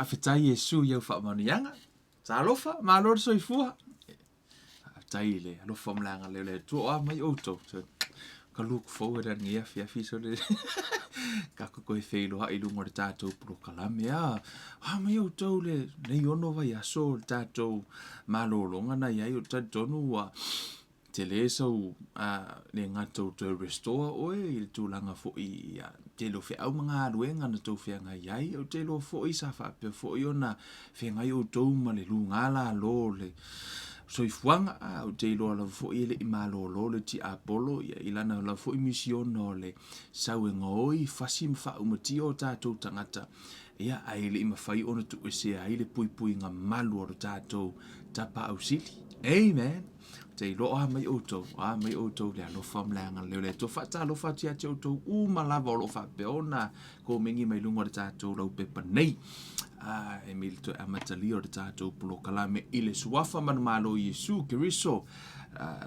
whawhetai Yesu iau whaamanianga. Sa alofa, ma alor soifua. Tai le, alofa mlanga le tua mai outou. Ka luk fau era ngia fiafi so le. Ka koe whelo ha ilunga le tātou pro kalame. Mai outou le, nei ono vai aso le tātou malolonga na iai o tatonu wa. Te le sau le ngatou te restore oe i le tūlanga fo i te lo fe au mga aluenga na tau whianga iai o te lo fo i sa whapea fo i ona whianga i o tau ma le lungala lo le soifuanga o te lo ala fo i le i malo lo le ti Apollo ia ilana la fo i mission no le sau e ngoi fasim fa umati o tātou tangata ia ai le i mawhai ona tu e se ai le pui pui ngā malu o tātou tapa au sili. Amen. Te loa mai outou, mai outou le alofa mlanga le to fata alofa tia te outou malava lo fa peona ko mingi mai lunga le tātou lau pepa nei. E mil to amatali o le tātou pulo kalame i le suafa manumalo Yesu Keriso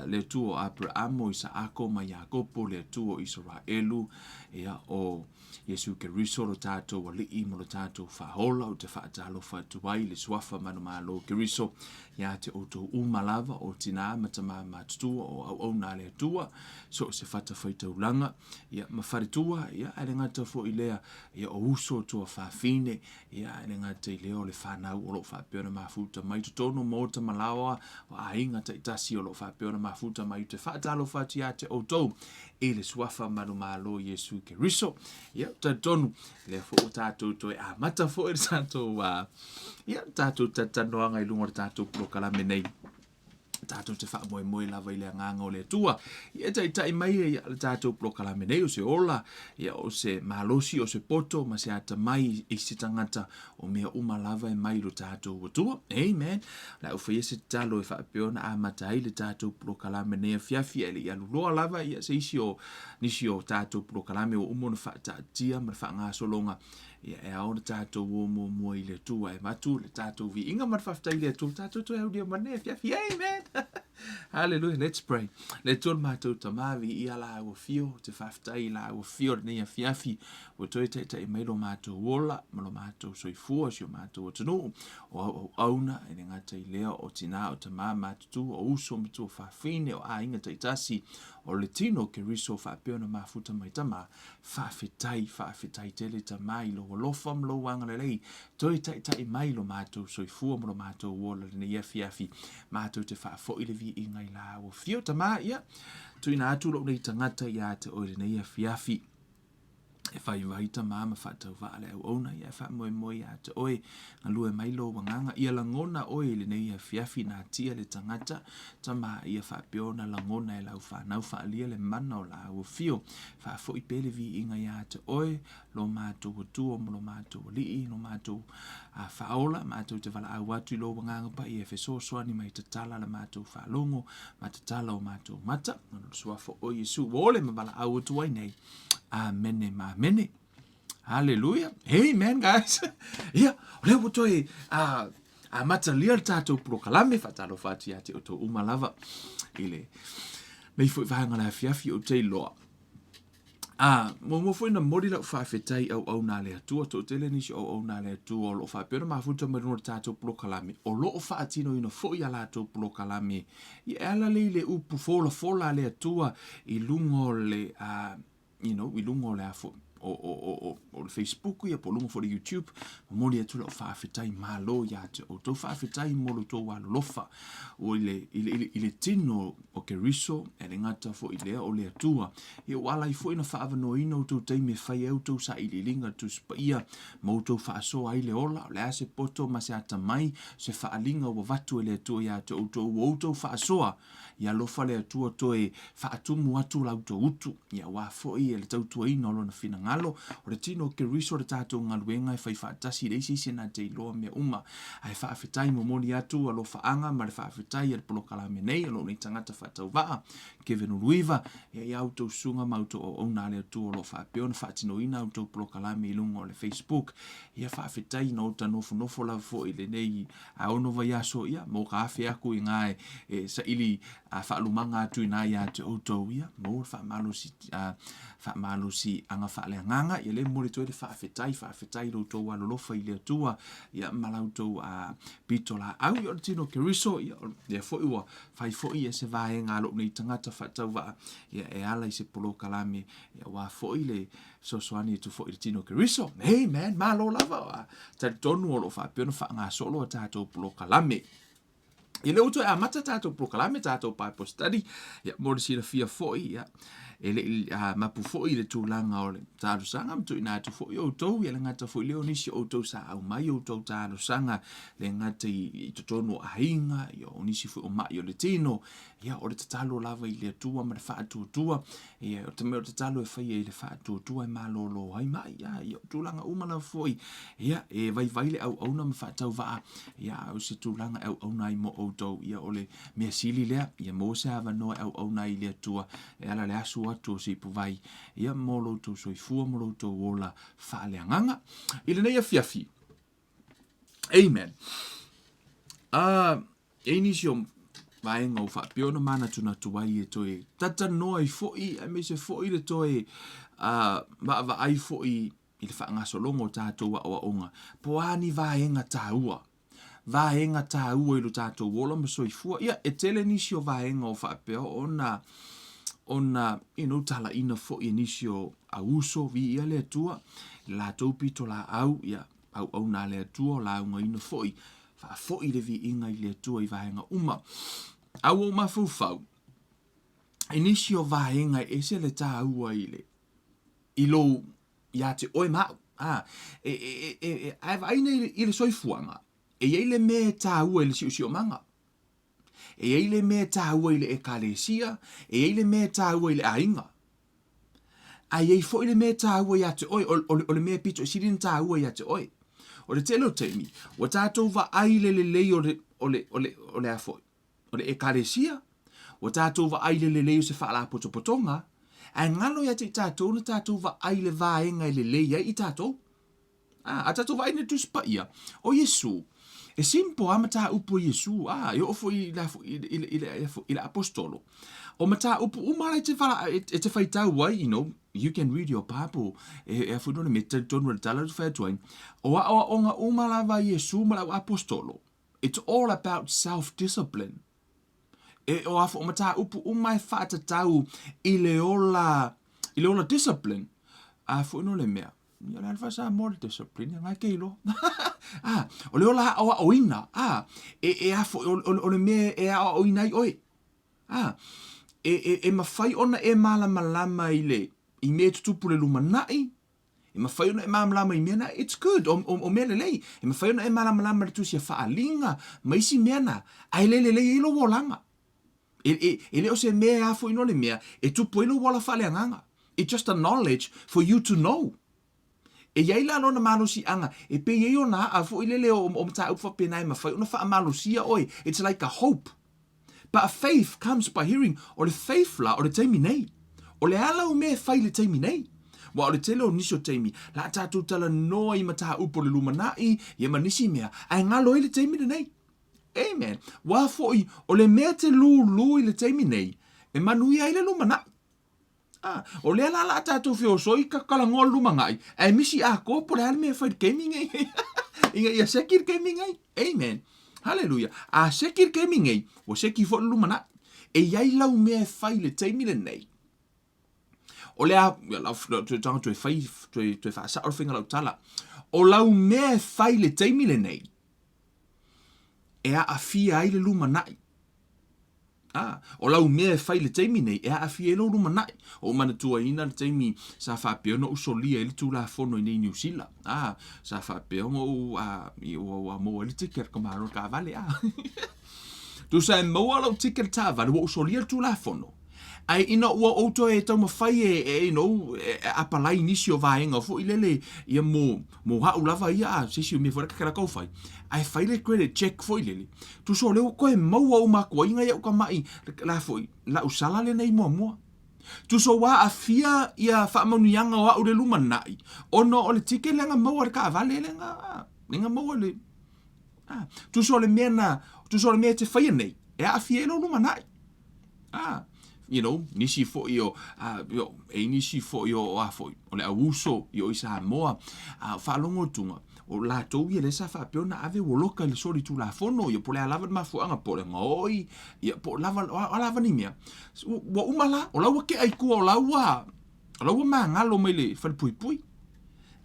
le tuo Abraham o Isaako ma Yakopo le tuo Israelu ia o Yesu Keriso lo tātou wali i mo lo tātou whahola o te whaata alofa tuai le suafa manumalo Keriso ia te outou malava o tina matama matutua o au na le tua so se fata faita ulanga ia mafaritua ia ale ngata fo ilea ia o uso tua whafine ia ale ngata ileo le whanau o lo whapeona mafuta mai tutono mo ta malawa o ainga ta itasi o lo whapeona mafuta mai te whaatalo whati a te outou e le suafa manumalo Yesu Keriso ia tatonu le fo o tātou toi a mata fo e tātou ia tātou tatanoanga i lunga tātou pro kalame nei tātou te wha moe lava i le nganga o le tua. Ia tai mai e le tātou pro kalame nei o se ola, ia o se malosi o se poto, ma se ata mai i se tangata o mea lava e mai lo tātou o tua. Amen. La ufa ia se talo e wha peona a matai le tātou pro kalame nei a fiafi e le ia luloa lava ia se nisi o tātou pro kalame o umona wha tia ma wha ngā solonga. Ia e aona tātou o mua i le tua e matu le tātou vi inga marwhaftai le tua tātou to e audia mane fiafi. Amen. Hallelujah. Let's pray. Le tōn mātou tamavi i ala au fio, te whaftai la au fio nei a fiafi, o toi te mai lo mātou wola, ma lo mātou soifua, si o mātou o tanu, o auna, e ne ngata i leo o tina o tamā mātutu, o uso matu o whawhine, o a inga taitasi, o le tino ke riso whapeona mafuta mai tama, whawhetai tele tamai lo walofam lo wanga lei, toi tai mai lo mātou soifua, ma lo mātou wola, le nei a fiafi, mātou te whafo i le vi i ngai la o fio tama ia tuina atu lo nei tangata ia te o nei fiafi e whai waita mama whatau wale au ona ia wha moe ia te oe ngalue mailo wanganga ia langona oe le nei fiafi na tia le tangata tama ia whapeona langona e lau whanau whaalia le mana o la o fio wha fo i pele vi inga ia te oe lo mātou tua mo lo mātou lii lo mātou whaola mātou te wala au atu lo wanganga pa i e wheso soani mai te tala le mātou whalongo ma te tala o mātou mata suafo o Yesu wole ma wala au atu ai nei Amen, amen. Hallelujah. Amen, guys. Yeah, le botoi matalia tātou prokalame fatalo fati ate o to umalava ile. Mei foi vanga la fiafi o te loa. Mo foi na mori la whawhetai au nā lea tua, to tele nisi au nā lea tua, o lo whapera mafuta marunga tātou prokalame, o lo whaatino ina foi a lātou prokalame. I ala le upu fola lea tua i lungo le i lungo le afo o le Facebook ia po lungo fo le YouTube moni atu lo whawhetai malo ia te o tau whawhetai molo tō walo lofa o ile tino o Keriso e le ngata fo i lea o le atua i wala i fo ina whaavano ina o tau teime whai au tau sa ili linga tu spa ia mo tau whaaso ai le ola o le ase poto ma se ata mai se whaalinga o watu e le atua ia te o tau whaasoa ia lofa le atua toe whaatumu atu lau tau utu ia wafo i e le tau tua ina olo na whina ngalo o le tino Keriso le tātou ngaluenga e whai whaatasi reisi se nā te iloa mea uma ai whaafetai mo moni atu alo whaanga ma le whaafetai e le polokalame nei alo nei tangata whaatau waa ke venu luiva ia autou sunga mauto o ona le atu alo whaapeona whaatino ina autou polokalame i lunga o le Facebook ia whaafetai na ota nofo la fo i le nei a ono vai aso ia mo ka awhi aku i ngae sa ili whaalumanga atu ina ia te outou ia, mo whaamalusi anga whaaleanganga, ia le mole toi le whaafetai loutou alolofa i le atua, ia malautou pito la au, ia o tino keriso, ia foi ua, fai foi e se vaenga alo nei tangata whaatau waa, ia e ala i se polo kalame, ia wa foi le sosoani tu foi le tino keriso, hey man, malo lava, tari tonu olo whaapiono whaanga solo a tātou polo kalame. I leo to a mata tātou proklame tātou Bible Study, ia mōre sira fia foi, ia mapu foi le tūlanga o le tātou sanga, mtu ina atu foi o tau, ia le ngata foi leo nisi o tau sa au mai o tau tātou sanga, le ngata i totono a hinga, ia o nisi foi o mai o le tino, ia o le tatalo lava i le atua, ma le wha atua, ia o te meo tatalo e whai e le wha atua e malolo hai mai, ia o tūlanga umana foi, ia e vai le au auna ma wha tau waa, ia o se tūlanga au auna i mo o tau, ia o le mea sili lea, ia mo se hawa noa au auna i le atua, e ala le asu atu o se puvai, ia mo loutou soifua, mo loutou ola wha leanganga, i le nei a fiafi. Amen. E nisi o vaenga o whapiona mana tuna tuai e toi, tata noa i foi, a me se foi le toi, va ai foi, i le whaangaso longo tātou wa onga, poani vaenga tāua. Vaenga tāua i lo tātou wola ma soifua. Ia, e tele nisi o vaenga o whaapeo, ona, tala ina fo i nisi o auso vi ia le atua, la taupito la au, ia, au na le atua, la unga ina fo i, fo i le vi inga i le atua i vaenga uma. Au o mafufau, e nisi o vaenga e se le tāua i le, i lo, ia te oe mau, ai vaina i le soifuanga, e ei le me tāua i le siu manga. E ei le me tāua i le ekalesia, e ei le me tāua i le ainga. Ai ei fo i le me tāua i ate oi, o le me pito i sirin tāua i ate oi. O le telo teimi, o tātou va aile le lei o le afoi. O le ekalesia, o tātou va aile le lei o se whaala potopotonga, ai ngalo i ate i tātou na tātou va aile vaenga i le lei i tātou. A tātou va aile tuspa ia, o Yesu. E simpo amata upo Yesu, yo ofo i le apostolo. O mata upo umara te fala e te faitau wai, you can read your Bible. E afu no me te tonu le tala tu faituain. O onga umara va Yesu mala apostolo. It's all about self-discipline. E o afu o mata upo umai fatatau i le ola discipline. Afu no le mea. Ia le alfa more discipline, ngai keilo. O le ola o ina, e afo, o le me e a o ina i oi. E mawhai ona e malama i le, i me tutupu le lumanai, e mawhai ona e malama i mena, it's good, o me le lei, e mawhai ona e malama le tusia whaalinga, maisi mena, ai le lei ilo wolanga. E le o se me afo ino le mea, e tupu ilo wala whaaleanganga. It's just a knowledge for you to know. E iai la lona malusi anga, e pe iei ona a fo ilele o mta ufa penai mawhai, ona wha malusia oi, it's like a hope. But a faith comes by hearing, o le faith la, o le teimi nei. O le ala o me whai le teimi nei. Wa o le tele o nisi o teimi, la tātou tala noa i mata upo le lumanai, i ma nisi mea, ai ngalo i le teimi nei. Amen. Wa foi, o le mea te lu i le teimi nei, e manui ai le lumanai. O le ala tātou fio soi ka kalangoa lumangai. E misi a ko po le ala mea whaid gaming ei. Inga ia sekir gaming ei. Amen. Hallelujah. A sekir gaming ei. O seki fo lumana. E iai lau mea whai le teimi le nei. O le a, tanga tue whai, tue wha sa orwhinga lau tala. O lau mea whai le teimi le nei. E a fia ai le lumanai. O lau mea whai le teimi nei, e a fia elo rumanai. O mana tua ina le teimi sa whapeo no usolia ili tu la fono i nei New Zealand. Sa whapeo mo a mo ili tiker kamaro ka vale. Tu sa e mo alo tiker ta vale, wa usolia tu la fono. Ai ina ua outo e tau mawhai apalai nisi o vaenga fo ilele ia mo hau lava ia sisi o me fora kakara kau whai. Ai whai le credit check fo ilele. Tu so leo koe maua o makua inga ia uka mai la fo la usala le nei mua. Tu so wa a fia ia whaamaunianga o au le lumanai. Ono o le tike lenga maua ka avale lenga maua le. Tu so le mea te whai nei. E a fia elo lumanai. You know, nisi fo yo nisi fo yo afo o le auso yo isa moa fa longo tunga o la to ye le sa fa peona ave woloka le sori tu la fono yo pole lava ma fu anga pole ngoi ya po lava ni mia wa umala o la ke ai ku o la ma ngalo mai le fa pui pui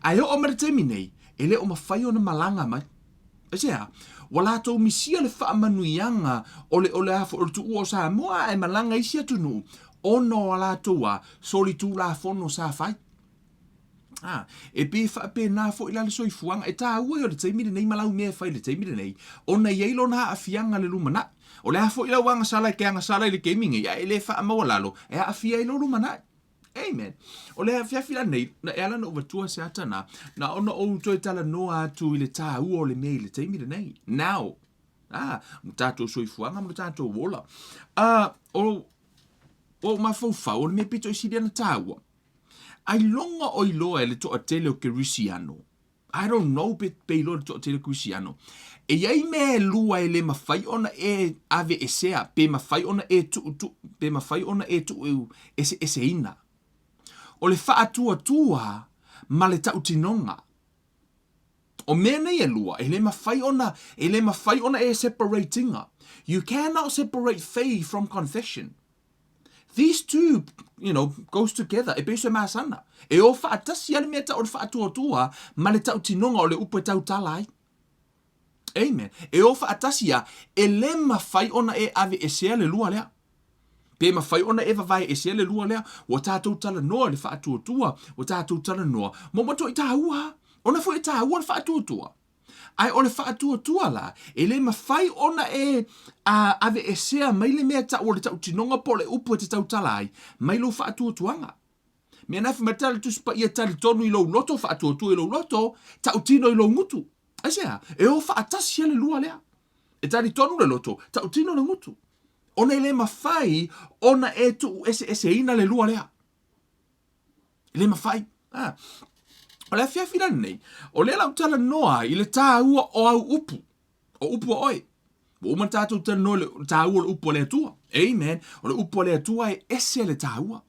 ai o mer terminei ele o ma fai ona malanga mai Ese wala to misia le fa manuianga ole afo o tu o sa moa e malanga isia tunu ono wala to wa soli tu la fono sa fai e pe fa pe na fo ila le soi fuanga e ta ua o le taimi nei malau me fai le taimi nei ona yeilo na afianga le lumana o le afo ila wanga sala ke anga sala le gaming ya ele fa mawalalo e afia ilo lumana Amen. O le fiafila nei, na e ala no vatua se atana, na ono o toi tala noa atu i le tā ua o le mei le teimire nei. Now, mutato soifuanga, mutato wola. O mafau o le me pito i siriana tā ua. Ai longa o iloa e le toa tele o Kerusiano. I don't know pe ilo le toa tele o Kerusiano. E iai me lua e le mawhai ona e ave esea, pe mawhai ona e tu ese ina. O le whaatua ma le tautinonga. O mene e lua, e le mawhai ona e separatinga. You cannot separate faith from confession. These two, goes together. E beso masana. E o whaatasi ale mea ta o le whaatua ma le tautinonga o le upo tautalai. Amen. E o whaatasi e le mawhai ona e ave esea le lua lea. Pe mawhai ona e vavai e se le lua lea, wa tātou tala noa le whaatuatua, wa tātou tala noa. Momoto i tāua, ona fo i tāua le whaatuatua. Ai o le whaatuatua la, e le mawhai ona e ave e sea mai le mea ta o le tautinonga po le upu e te tautalai, mai lo whaatuatuanga. Mea nafi matala tuspa ia tali tonu i lo loto, whaatuatua i lo loto, tautino i lo ngutu. Asea, e o whaatasi le lua lea. E tali tonu le loto, tautino le ngutu. Ona le mawhai, ona e tu ese ina le lua lea. Le mawhai. O le fiafina nei, o le lau tala noa i le tā ua o au upu. O upu o oi. O uma tātou tala noa le tā ua le upu o le atua. Amen. O le upu o le atua e ese le tā ua.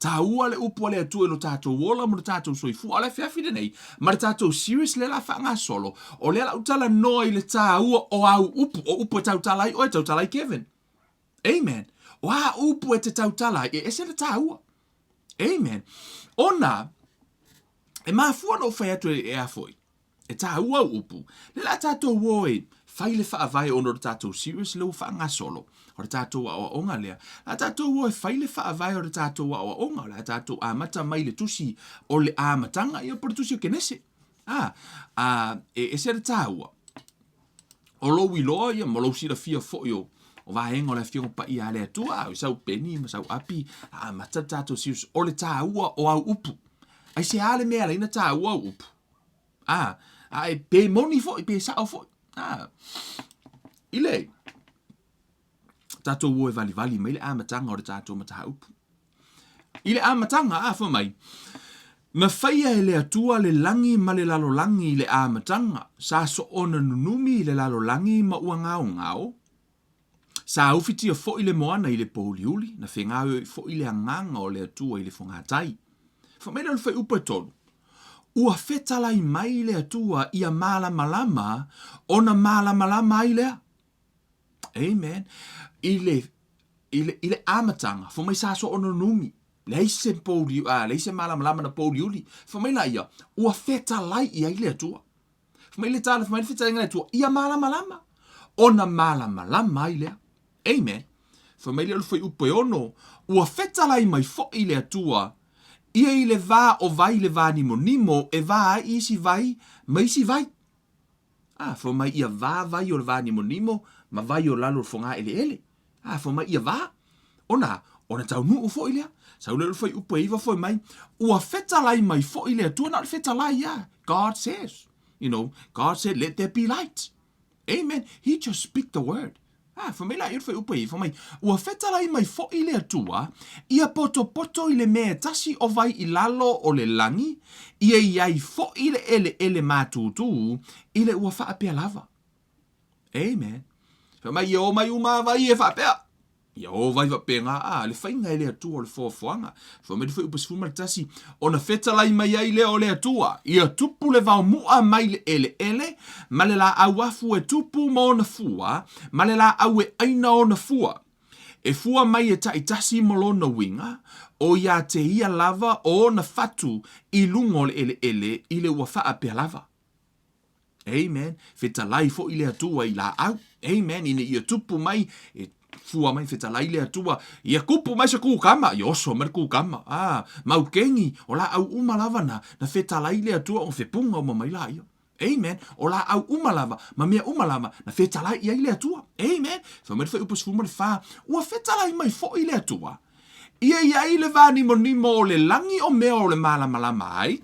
Tā ua le upu o le atua lo tātou wola mo le tātou soifu. O le fiafina nei, ma le tātou serious le la whanga solo. O le lau tala noa i le tā ua o au upu. O upu e tautalai o e tautalai Kevin. Amen. Wa upu e te tautala e ese le tāua. Amen. Ona, e mafua no whai atu e afoi. E tāua upu. Le la tātou woe, whai le whaavai ono le tātou serious leu whaanga solo. O le tātou a onga lea. La tātou woe, whai le whaavai o le tātou a onga. La tātou amata mai le tusi o le amatanga i o por tusi o kenese. E ese le tāua. O lo wiloa ia, mo lo sira fia fo yo. O vaenga o le fionga pa i ale atua, o sau peni, ma sau api, mata tātou sius, o le tāua o au upu. Ai se ale mea leina tāua o upu. Ai pe moni fo, pe sao fo. Ile, tātou ue vali, mai le amatanga o le tātou mata upu. Ile amatanga, fo mai, ma whaia e le atua le langi ma le lalo langi le amatanga, sa so ona nunumi le lalo langi ma ua ngao. Sa ufiti o fo ile moana ile pouliuli, na whengawe fo ile anganga o le atua ile whangatai. Whamena le whai upa tolu. Ua whetalai mai ile atua ia malama ona malama i lea. Amen. Ile amatanga, fo mai sa so ono numi. Leise malama na pouliuli. Whamena ia, ua whetalai ia ile atua. Whamena tala, whamena whetalai ile atua, ia malama. Ona malama i lea. Amen. Familia lu foi upo ono. Ua whetalai mai fo i le atua. Ia i le vā o vai le vā nimo e vā i si vai, mai si vai. Fo mai ia vā vai o le vā nimo, ma vai o lalo fonga ele. Fo mai ia vā. Ona tau nuu fo i lea. Sau le lu foi upo iwa foi mai. Ua whetalai mai fo i le atua, na whetalai ia. God says. God said, let there be light. Amen. He just speak the word. For me la ir foi upo i, for mai, ua whetalai mai fo i le atua, ia poto i le mea tasi o vai i lalo o le langi, ia iai fo i le ele mātutu, i le ua whaapea lava. Amen. For mai, o mai uma vai e whaapea. Ia o vai va penga le fainga ele atua le fofoanga. Fa me foi upus fuma tasi ona feta lai mai ai le o le atua. Ia tupu le vau mua mai le ele ma le la awafu e tupu mo ona fua ma le la au e aina ona fua. E fua mai e taitasi molona winga o ia te ia lava o na fatu I lungo le ele I le wafaa pe lava. Amen. Feta lai fo I le atua I la au. Amen. Ine ia tupu mai e fua mai feta lai le atua. Ia kupu mai se kukama. Ia oso mer kukama. Mau kengi o la au umalava na feta lai le atua o fepunga o mai la ia. Amen. O la au umalava, ma mea umalava, na feta lai ia I le atua. Amen. Fa mer fa upus fuma le fa, ua feta lai mai fo I le atua. Ia I le vani monimo o le langi o mea o le malama ai.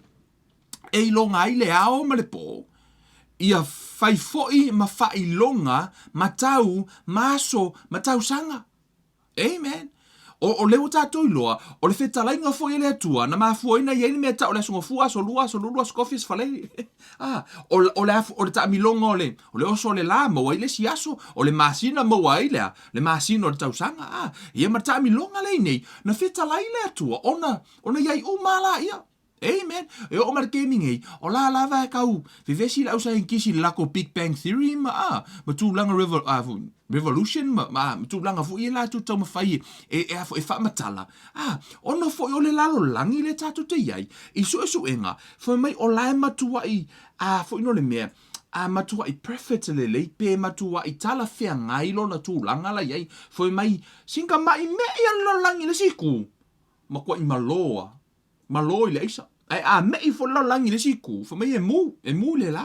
E ilonga ai le ao ma le po. Ia fai foi ma fai longa matau maso matau sanga. Amen. O leo tātou I loa, o le whetalainga foi ele atua, na maa fuoina I ele mea ta o le asunga fua, so lua, skofis falei. O le ta milonga o le oso le la, maua ile si aso, o le masina maua ile, le masina o le tausanga. Ia ma ta milonga le nei, na whetalai le atua, ona iai umala ia. Amen. E o mar gaming ei, o la lava e kau, vivesi la usa kisi lako Big Bang Theory, ma tu langa Revolution, ma tu langa fu I la tu tau mawhai e wha matala. Ono fo I o le lalo langi le tatu te iai, I su enga, fo mai o lai matua I, fo ino le mea, matua I prefet le pe matua I tala fea ngailo na tu langa la iai, fo mai, singa mai mea I lo langi le siku, ma kwa I Malo I le isa. Me I fo lau langi le siku. Fa mai e mu le la.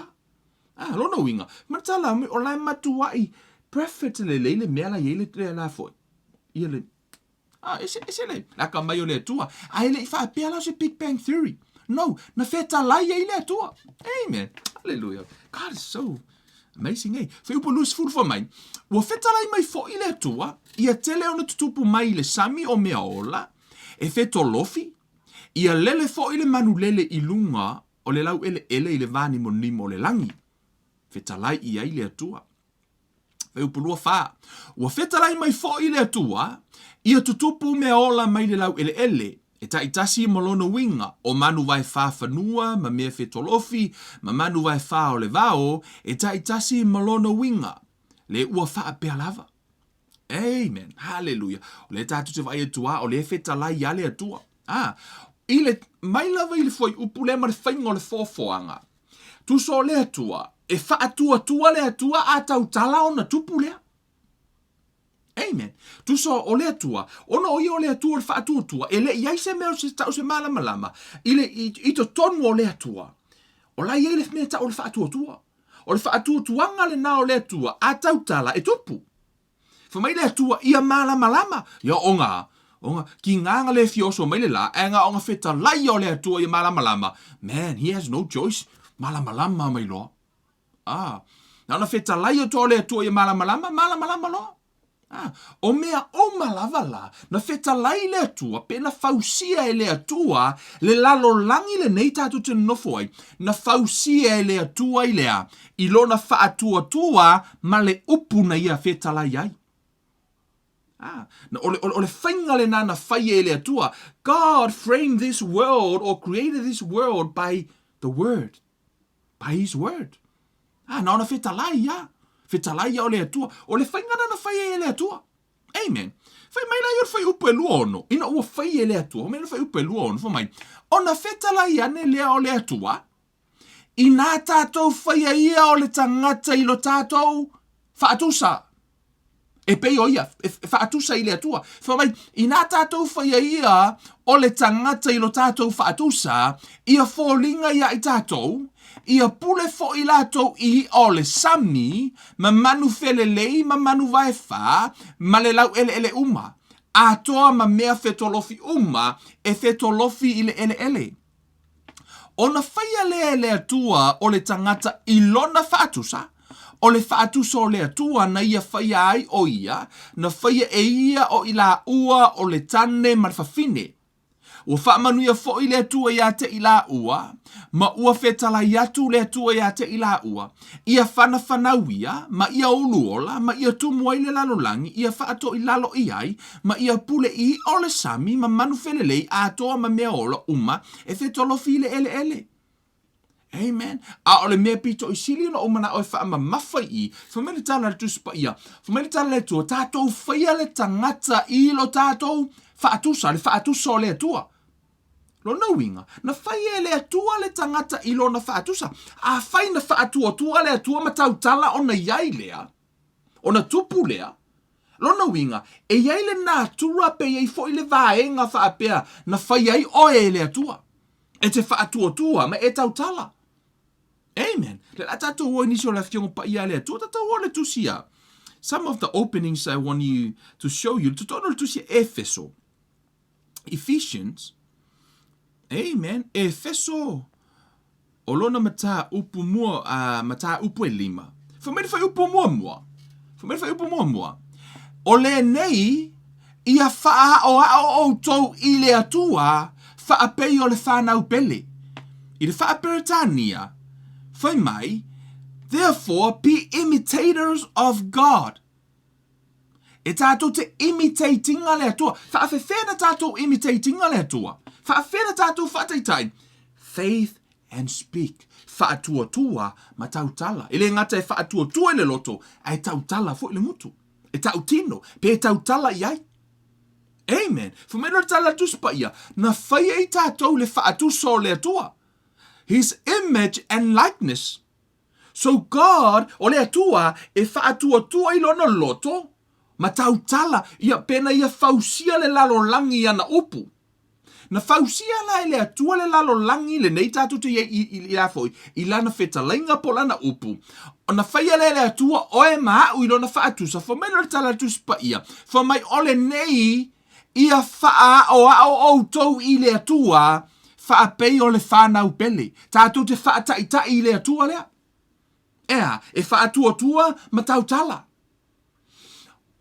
Lona winga. Matala o lai matua I prefet le mea la yele le la foi. Ia le. Ese le. La ka mai o le tua. Ele I fa pia la se Big Bang Theory. No, na feta lai e le tua. Amen. Hallelujah. God is so amazing, eh? Fa upo lus ful for mai. Wa feta lai mai fo I le tua. Ia tele ona tutupu mai le sami o mea ola. E feto lofi. Ia lele fo I le manu lele I lunga o le lau ele I le vani monimo o le langi. Fetalai ia I le atua. Feu pulua fa. Ua fetalai mai fo I le atua, ia tutupu me ola mai le lau ele. E taitasi malono winga o manu vai fa fanua, ma mea fetolofi, ma manu vai fa o le vao, e taitasi malono winga. Le ua fa pea lava. Amen. Hallelujah. O le tatu te vai atua, o le fetalai ia le atua. Ile mai lava ile foi upule mar fainga o le fofoanga. Tu so le atua, e fa atua le atua a tau tala ona tupu lea. Amen. Tu so o le atua, ona o o le atua le fa atua, ele iai se meo se tau se malama, ile I to tonu o le atua. O la iai le mea tau le fa atua. O le fa atua le na o le atua, a tau tala e tupu. Fa mai le atua ia malama, ia onga ki nganga le fioso mai le la, enga onga feta lai o le atua I malama. Man, he has no choice. Malama mai lo. Na ona feta lai o to le atua I malama lo. O mea o malava la, na feta lai le atua, pe na fausia e le atua, le lalo langi le nei tatu te nofo ai, na fausia e le atua I lea, I lo na fa atua, ma le upu na ia feta lai ai. O le whainga le nana whai e le atua. God framed this world or created this world by the word. By his word. Na ona whetalai ia. Whetalai ia o le atua. O le whainga nana whai e le atua. Amen. Whai mai lai o whai upe lua ono. Ina ua whai e le atua. O mena whai upe lua ono. Whai mai. Ona whetalai ane lea o le atua. I nā tātou whai a ia o le tangata I lo tātou whaatusa. E pei o ia, whaatusa I le atua. Wha mai, I nā tātou whaia ia o le tangata I lo tātou whaatusa, ia fōlinga ia I tātou, ia pule fo I lātou I o le sami, ma manu felelei, ma manu vai wha, ma le lau ele uma. A toa ma mea fetolofi uma, e fetolofi I le ele. Ona whaia le atua o le tangata I lona whaatusa, o le whaatusa o le atua na ia whaia ai o ia, na whaia e ia o I la ua o le tane marfafine. Ua whaamanuia fo i le atua ia te ila ua, ma ua whetala i atu le atua ia te ila ua, ia whanawia, ma ia uluola, ma ia tumua i le lalolangi, ia whaato i lalo i ai, ma ia pule i ole sami, ma manu whelelei a toa ma mea ola uma, e whetolo file ele ele. Amen. A ole mea pito i sili no umana o whaama mawhai i, whamele tala le tuspa ia, whamele tala le tua, tātou whaia le tangata i lo tātou whaatusa, le whaatusa o le atua. Lo na winga, na whaia le atua le tangata i lo na whaatusa, a whai na whaatua le atua matau tala o na iai lea, o na tupu lea, lo na winga, e iai le nā tura pe iai fo i le vaenga whaapea, na whaiai oe le atua, e te whaatuatua, ma e tau tala. Amen. Le atato o inisio la fiongo pa ia le atua, tato o le tusia. Some of the openings I want you to show you, to tono le tusia Efeso. Ephesians, amen, Efeso. O lona mata upu mua, mata upu e lima. Whamere whai upu mua mua. Whamere whai upu mua mua. O le nei, ia wha o tau i le atua, wha pei o le whanau pele. I le wha peritania, whai mai, therefore be imitators of God. E tātou te imitatinga le atua. Whaafewhena tātou imitatinga le atua. Whaafewhena tātou whaataitai. Faith and speak. Whaatuatua ma tautala. Ele ngata e whaatuatua le loto. Ai tautala fo ile mutu. E tautino. Pe tautala iai. Amen. Whamena tala tuspa ia. Na whaia i tātou le whaatuso le atua. His image and likeness. So God, o le atua, e whaatuatua i lona loto. Ma tautala, ia pena ia fausia le lalolangi ana upu. Na fausia la le atua le lalolangi le nei tātou te i la foi. I lana whetalainga po lana upu. O na whaia le atua oe maa ui lona whaatusa. Fo mena le tala tuspa ia. Fo mai ole nei ia whaa o tau i le atua wha pei o le whanau pele. Tātou te whaataitai i le atua lea. Ea, e whaatuatua ma tautala.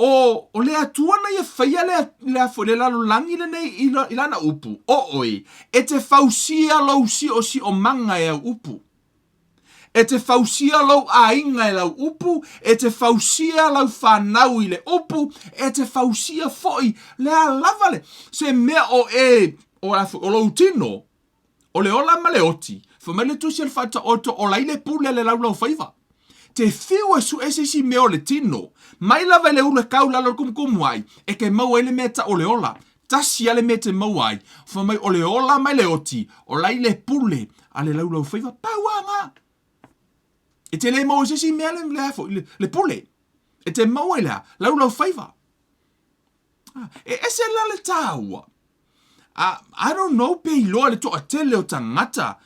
O le atua na ia whaia le lalolangi le nei i lana upu. O oi, e te fausia lau si o manga e au upu. E te fausia lau ainga e lau upu. E te fausia lau whanau i le upu. E te fausia foi le alavale. Se mea o lau tino. O le ola ma le oti. Whamele tusi al whata oto o lai le pule le lau whaiva. Te whiua su si meo le tino. Mai lava le ule kau lalo kumkumu ai. E ke mau ele meta o le ola. Tasi ale me te mau ai. Whamai o le ola mai le oti. O lai le pule. A le lau whaiva. Pauanga. E te le mau si mea le hafo. Le pule. E te mau ele a. Lau whaiva. E ese la le tāua. I don't know pe i loa le to a tele o tangata.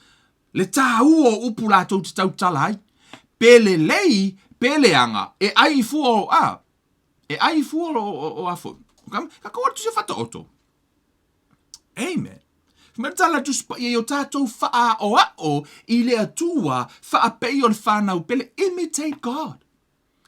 Le tāua o upu la tau te tau talai. Pele lei, pele anga, e ai fua o e ai fua o afo. Ka kaua tu se fata oto. Amen. Mera tala tu spa i o tātou wha o i le atua wha pei o le whanau pele. Imitate God.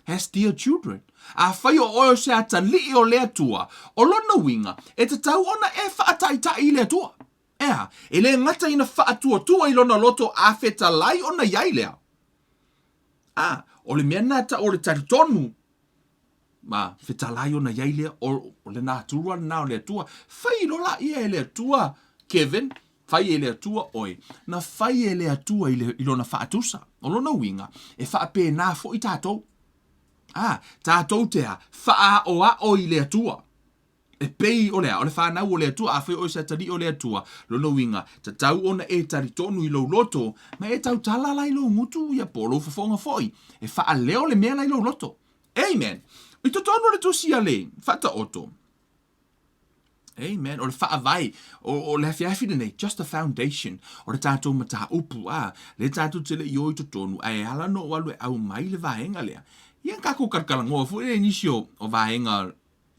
As dear children. A whai o oio se ata li o le atua. O lona winga, e te tau ona e wha ataita i le atua. Ea, e le ngata ina wha atua i lona loto a feta lai ona iai lea. O le mea nata o le taritonu. Ma, whetalai o na iailea o le nāturua na o le atua. Whai lola ia e le atua, Kevin. Whai e le atua oi. Na whai e le atua i lona whaatusa. O lona winga, e whaape nā fo i tātou. Tātou tea, wha o i le atua. E pei o le whanau o le atua, a whai o sa tari o le atua. Lona winga, ta tau ona e taritonu i lo loto, ma e tau tala lai lo ngutu ia polo fafonga foi. E wha leo le mea lai lo loto. Amen. I to tono le tusia le, whata oto. Amen. O le wha vai, o le hawhiawhi nei, just a foundation. O le tātou mata upu, le tātou tele i oi to tonu, ai ala no walu e au mai le vaenga lea. Ian kako karkalangoa, fu e inisio o vaenga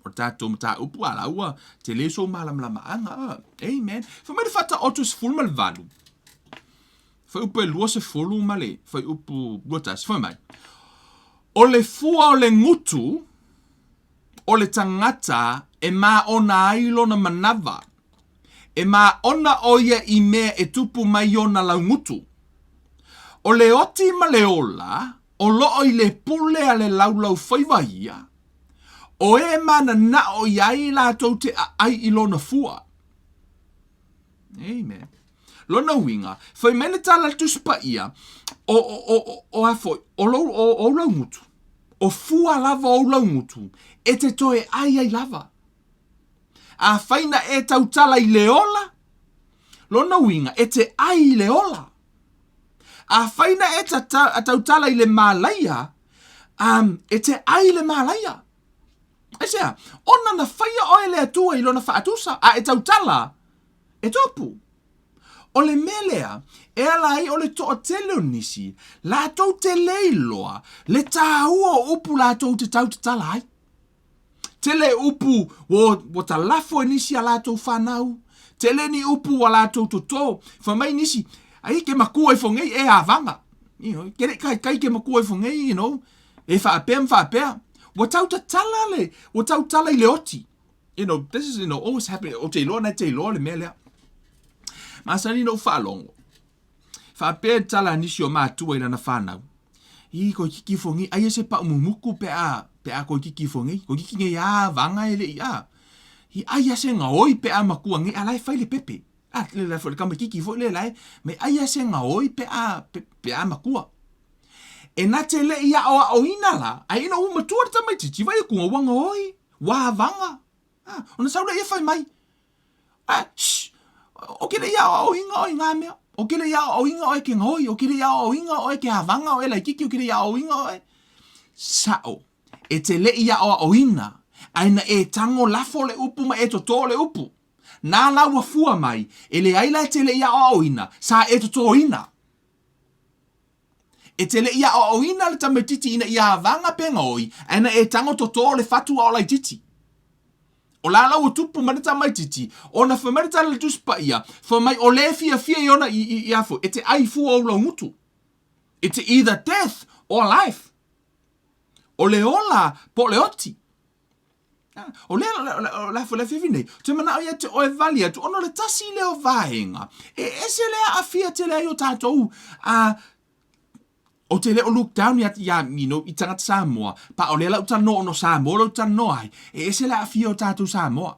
o tātou mata upu ala ua, te leso malamlama anga. Amen. Whamere whata oto se fulma le valu. Whai upu e lua se fulu male, whai upu luatas, whai mai. O le fua o le ngutu, o le tangata e ma ona ailo na manawa. e mā ona oia I mea e tupu mai ona laungutu. O le oti ma le ola, o loo I le pule a le laulau whaiwa ia, o e mana na o iai lātou te ai I lona fua. Amen. Lona winga, whai mene tala tuspa ia, o afoi, o laungutu, o fua lava o laungutu, e te toe ai lava. A whaina e tautala I le ola, lona winga, e te ai le ola. A whaina e tautala I le mālaia, e te ai le mālaia. E sea, ona na whaia oe le atua I lona whaatusa, a e tautala, e topu. O le melea, e ala ai o le toa tele o nisi, lātou te leiloa, le tāua upu lātou te tautatala ai. Tele upu wo ta lafo e nisi a lātou whanau, tele ni upu a lātou toto, whamai nisi, ai ke makua I whongei e avanga. You know, kere kai ke makua I whongei, you know, e whaapea. Wa tautatala le, wa tautala I le oti. You know, this is, you know, always happening. O te iloa na te iloa le melea. Masani no whalongo. Whapea tala nisi o mātua I lana whanau. I ko kiki whongi, ai se pa umumuku pe a ko kiki whongi. Ko kiki ngai a vanga ele I a. I ai se nga oi pe a makua ngai alai whaile pepe. Le la fo le kama kiki fo le lai. Me ai se nga oi pe a makua. E na te le ia o ina la. Ai ina umatua ta mai titi vai kunga wanga oi. Wa vanga. Ona saula ia whai mai. Shh. O kere ia o inga o inga mea. O kere ia o inga o e ke ngoi. O kere ia o inga o e ke havanga o e lai kiki. O kere ia o inga o e. Sao. E te le ia o ina. Aina e tango lafo le upu ma e toto le upu. Nā laua fua mai. E le aila e te le ia o ina. Sa e toto ina. E te le ia o ina le tamatiti ina ia havanga pe ngoi. Aina e tango toto le fatu o lai titi. O la lau tupu manita mai titi, o na whamarita le tuspa ia, whamai o le fia I ona I afo, e te ai fua o laungutu. E te either death or life. O le ola po le oti. O le la fia nei, te mana o ia te oe vali atu, ono le tasi leo vahenga, e ese lea a fia te lea I o tātou, o te leo look down I I tangata Samoa, pa o le lau tano ono Samoa, lau tano ai, e ese la fia o tātou Samoa.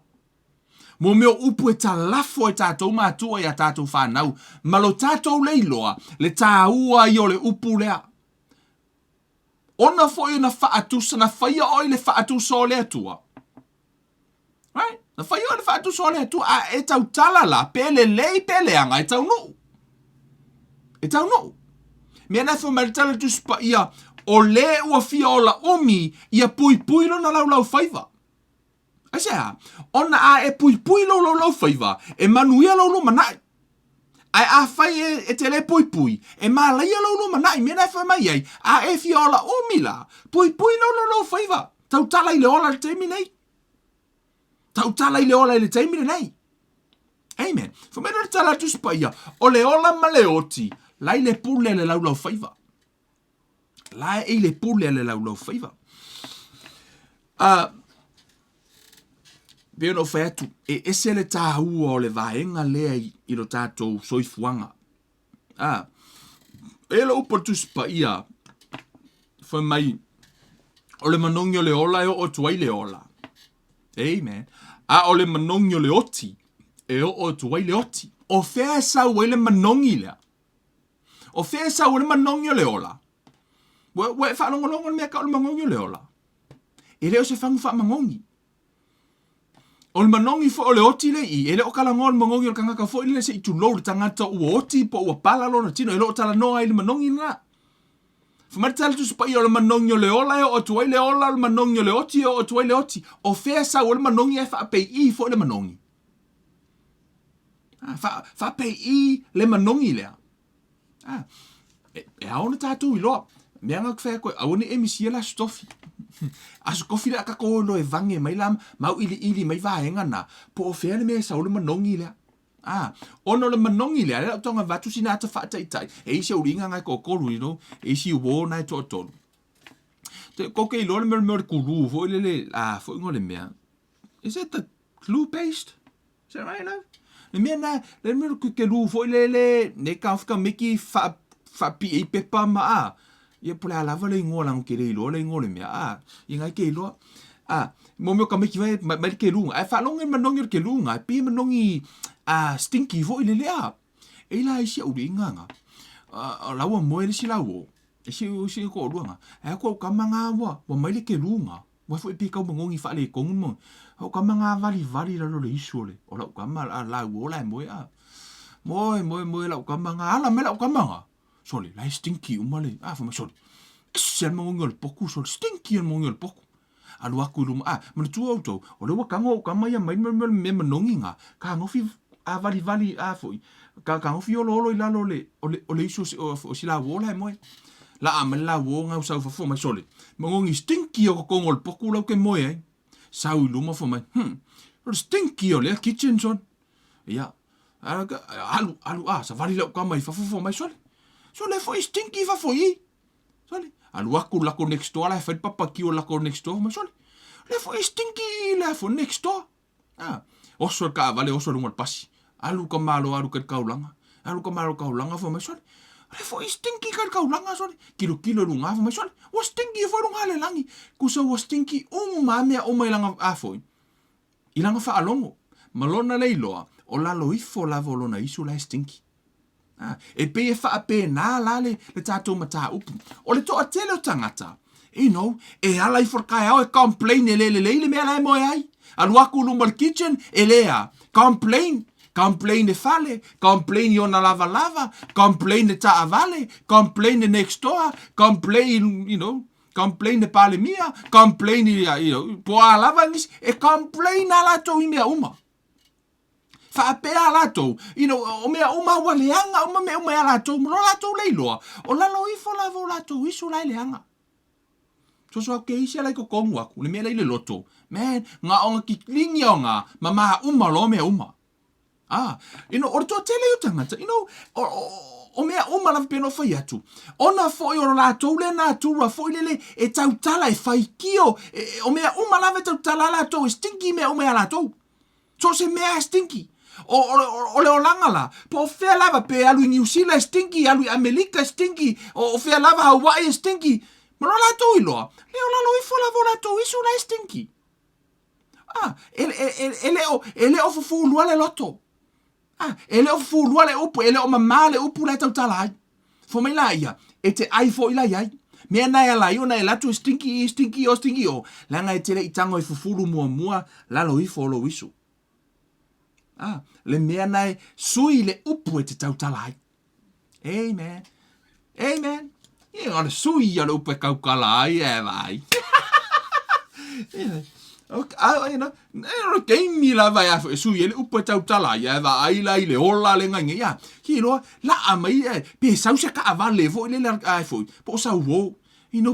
Mo meo upu e ta lafo e tātou mātua I a tātou whanau, ma lo tātou leiloa, le tāua I o le upu lea. Ona fo I na whaatusa, na whaia oi le whaatusa o le atua. Right? Na whaia oi le whaatusa o le atua, a e tau talala, pele lei pele anga, e tau no. E tau no. Mea na whamaritala tuspa ia o le ua fia o la omi ia pui lo na lau whaiva. Asea, ona a e pui lau whaiva, e manuia lau manai. Ai a whai e te le pui, e malaia lau manai, mea na whamai ai, a e fia o la omi la, pui lau whaiva. Tau tala I le ola le teimi nei. Tau tala I le ola le teimi nei. Amen. Whamaritala tuspa ia, o le ola ma le oti, lai le pule le laulau whaiva. Lai e le pule le laulau whaiva. Veo no whaiatu, e ese le tāhua o le vaenga lea I lo tātou soifuanga. E lo upa tuspa ia, whamai, o le manongi o le ola e o tuai le ola. Amen. O le manongi o le oti, e o tuai le oti. O whea sau e le manongi lea. O whea sau le manongi o le ola. Wai whanongolongo mea ka o le manongi o le ola. E leo se whangu wha mangongi. O le manongi fo o le oti le I. E leo kalango o le mangongi o le kangaka fo I le se I tulo le tangata ua oti po ua pala lona tino. E leo tala noa I le manongi na. Whamatala tu spa I o le manongi o le ola e o tuai le ola o le manongi o le oti o tuai le oti. O whea sau o le manongi e whaapei I fo le manongi. Whaapei I le manongi lea. E aona tātou I loa. Mea ngak whea koe, aone e misia la stofi. Asu kofi le akako no e vange mai lam, mau ili mai vaenga na. Po o whea le mea sa o le manongi lea. Ono le manongi lea, lea tonga vatu si nata whaataitai. E isi uringa ngai ko koru, you know. E isi uo nai to tonu. Te koke I loa le mea le kuru, fo ile le, fo ingo le mea. Is it the glue paste? Is that right, love? Le mea na, le mea ke lu fo le ka fika meki fa pi e pepa ma a. Ia pole ala va le ngo lang ke le lo le ngo le mea a. Inga ke lo. Mo me ka meki vai ke lu. Ai fa long manongi ke lu nga pi manongi stinky fo le a. E la isi u ringa. La wa mo le si la wo. E si ko lu nga. Ai ko ka manga wa mai le ke lu nga. Wa fo pi ka mangongi fa le kongun mo. O ka mga vali la lo le isu le. O la ka ma la wo la mo a. Mo la ka mga ala me la ka mga. Soli, la stinky umale. Fa ma soli. Sel mo ngol poku soli stinky mo ngol poku. Alu aku lu ma tu auto. O le wa ka ngo ka mai me manongi nga. Ka ngofi vali foi. Ka ngofi o lo la lo le. O le isu o si la wo la mo. La amela wo nga sa fo ma soli. Mo ngi stinky o ko ngol poku la ke mo Sau luma for mai. Stinky o le kitchen son. Ja. Alu sa vali la ka mai fa mai sole. So le foi stinky fa foi. Sole. Alu aku la ko next door la fa papa ki o la ko next door mai sole. Le foi stinky la for next door. Oso ka vale oso lunga pasi. Alu ka malo alu ka kaulanga. Alu ka malo kaulanga for mai sole. Le foi stinky ka kaulanga sole. Kilo lunga for mai sole. Was stinky for lunga le langi. Kusa was stinky mea o mai langa afoi. Ilanga fa alongo. Malona leiloa o la loifo la volona isu la stinky. E pe fa pe na la le tato mata upu. O le to atele o tangata. E ala I forkai au e complain le mea la mo ai. Aluaku lumbal kitchen lea. Complain de fale, complain yo na lava, complain de ta vale, complain de next door, complain, complain de pale mia, complain po lava nis, e complain ala to I mea uma. Fa pe ala to, o mea uma wa leanga, uma me uma ala to, mo la to leiloa, o la lo ifo la vo la to isu la leanga. So ke isi ala ko kongu aku, le mea le loto. Man, nga onga ki klingi onga, mama uma lo mea uma. O to tele o tangata, o mea uma la peno fai atu. Ona foi o la tole na tura foi lele e tau tala e fai kio. O mea uma la tau tala la to stinky mea uma la to. So se mea stinky. O le olanga la. Po fea lava pe alu New Zealand stinky, alu Amerika stinky, o fea lava Hawaii stinky. Ma no la to iloa. Leo la lo ifo la vo la to isu la stinky. Ele o fufu lua le loto. Ele o fulua le upu, ele o mama le upu le tau tala ai. Fo mai la ia, e te ai fo ila iai. Mea nai ala iona e latu stinky o. Langa e tele I tango e fufuru mua, lalo ifo lo isu. Le mea nai sui le upu e te tau tala ai. Amen. Ie ngana sui ya le upu e kaukala ai e vai. Keimi la vai afu su ele upo tau tala ia va ai la ile ola le ngai ia ki lo la amai pe sau se ka vale vo ile la ai fo po sa wo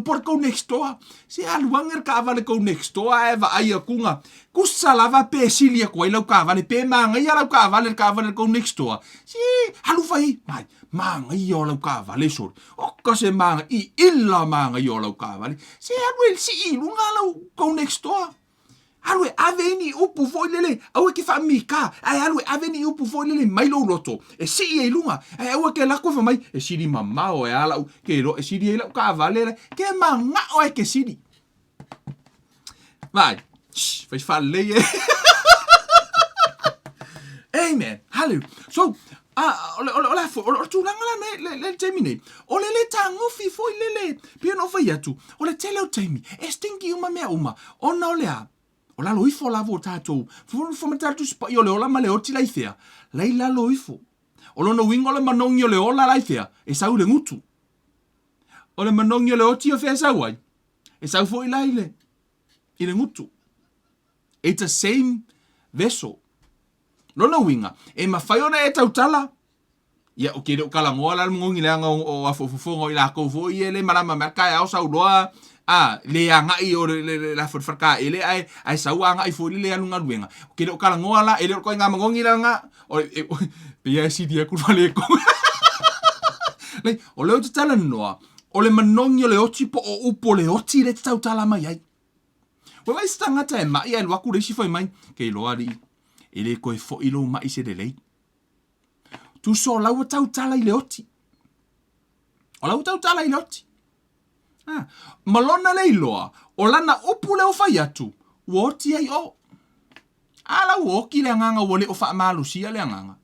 por ko next door se aluanger ka vale ko next door va ai kunga kusa la va pe silia ko ile ka vale pe manga ia la ka vale ko next door si halu vai mai manga ia la ka vale so o ka se manga I illa manga ia la ka vale se alu si lunga la ko next door Alwe aveni upu foi lele, awe ki fa mika, ai alwe aveni upu foi lele mai lo loto. E si e lunga, ai awe ke la ko fa mai, e siri mama o e ala ke ro e siri e la ka valera, ke manga o e ke siri. Vai. Faz falei. Amen. Hallelujah. So, o tu langa la le termine. O le tango fi foi lele, piano fa yatu. O le tele o temi. E stinky uma mea uma. Ona o lea. O la loifo la vo tatou. Fo matatu spa yo le ola ma le oti laifea. Lai la loifo. O lono wingo le manongi o le ola laifea. E sau le ngutu. O le manongi o le oti o fea sau ai. E sau fo I laile. I le ngutu. It's the same vessel. Lono winga. E mawhai ona e tautala. Ia o kere o kalangoa la ngongi leanga o afofofongo I la kou fo I ele marama merka e au sau loa. Le anga I o la forfarka ele ai sau anga I fo le anunga ruenga. Kere o kalangoa la ele o ko nga mangongi langa o pe si dia ku vale ko. Nei o le o tala noa. O le manongi o le oti po o upo le oti le tau tala mai ai. Wa vai stangata e mai ai waku le si foi mai ke loari. Ele ko e fo ilo mai se de lei. Tu so lau tau tala I le oti. O lau tau tala I le oti. Malona le iloa, o lana upu le o fai atu, woti ai o. Ala woki le nganga wole o wha malusia le nganga.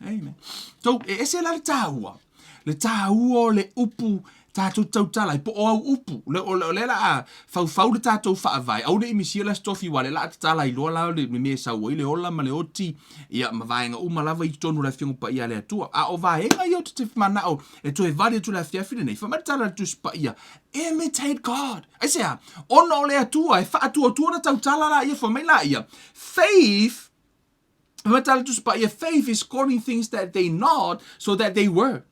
Amen. So, ese la le tāua le upu tātou tautala, po o au upu, le la fau le tātou whaavai, au le imisia la stofi wale, la atala I loa lao le me saua, I le ola ma le oti, ia ma vaenga umalawa I tonu la fiongu pa ia le atua, a o vaenga I o te manao, e to e vare tu la fiafine nei, whamatala tu spa ia, imitate God. I say, ona o le atua, e whaatua na tautala la ia, whamaila ia, faith, faith is calling things that they not, so that they were.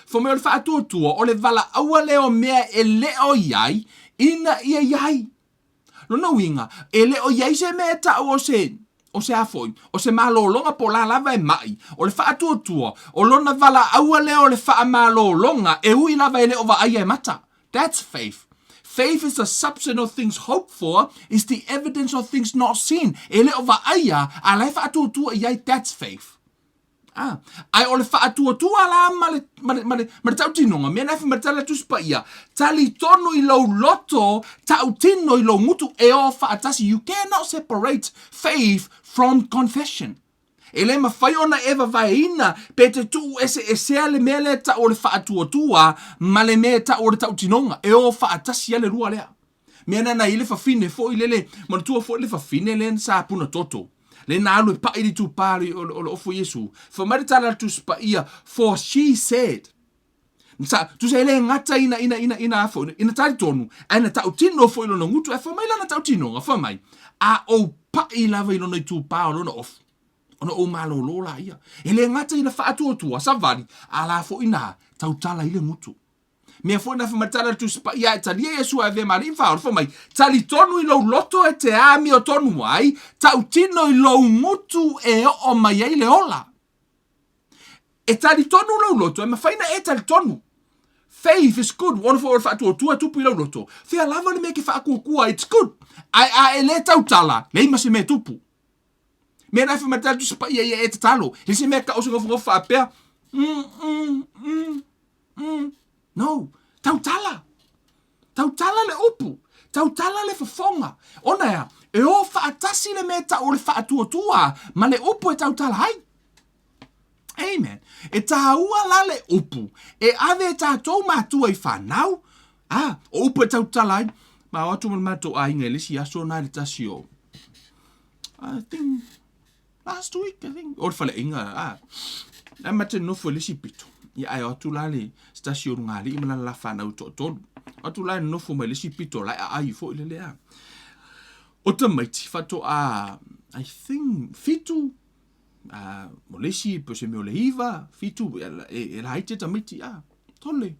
For me o le whaatua o le vala aua leo mea e leo iai, ina ia iai. Lona winga, e leo iai se mea tau o se afoi, o se malolonga po la lava e mai, o le whaatua, o lona vala aua leo le wha malolonga, e ui lava e leo va aia e mata. That's faith. Faith is the substance of things hoped for, is the evidence of things not seen. E leo va aia, a lai whaatua iai, that's faith. Ai o le whaatua la ma le tautinonga, mea nafi ma tala tuspa ia, tali tono I lau loto, tautino I lau mutu e o whaatasi. You cannot separate faith from confession. E le ma whai ona eva vaina, pe te tu ese ale mea le ta o le whaatua, ma le mea ta o le tautinonga, e o whaatasi ale rua lea. Mea nana I le whawhine fo I lele, ma tua fo I le whawhine le sa puna toto. Le na alu pa I tu pari o ofo Yesu. For maritala tu spa ia, for she said. Sa tu se le ngata ina afo, ina tari tonu, ana tautino fo ilo ngutu, e for mai lana tautino, for mai. A o pa I lava ilo nei tu pa o lona off. Ona o malo lola ia. E le ngata ina whaatua tua, sa vari, a la fo ina tautala ile ngutu. Mea fo na whamatala tu spa ia, talia Yesu a ve mari whaor, for mai, tali tonu I lo loto e te ami o tonu ai, tautino I lo ngutu e o mai ai le ola. E tali tonu lo loto, e mawhaina e tali tonu. Faith is good, one for whaatua tua tupu I lo loto. Fea lava ni me ke whaakukua, it's good. Ai e le tautala, le ima se me tupu. Mea na whamatala tu spa ia e te talo, le se me ka osunga fungo whaapea, No, tautala le upu, tautala le fafonga. Ona ya, e o whaatasi le meta o le whaatua, ma le upu e tautala hai. Amen. E taua la le upu, e ave e tātou mātua I whanau. O upu e tautala hai, ma o atu mato a inga lisi aso na le tasio. I think, last week, o le whale inga, e mate nofo lisi pito. Ia ai atu la le stasio ngali I mana la whanau tonu. Atu la nofo mai le si pito la ai fo I le lea. O ta maiti whato I think, fitu, mo lesi, po se meo le hiva, fitu, e la haite ta maiti, tole.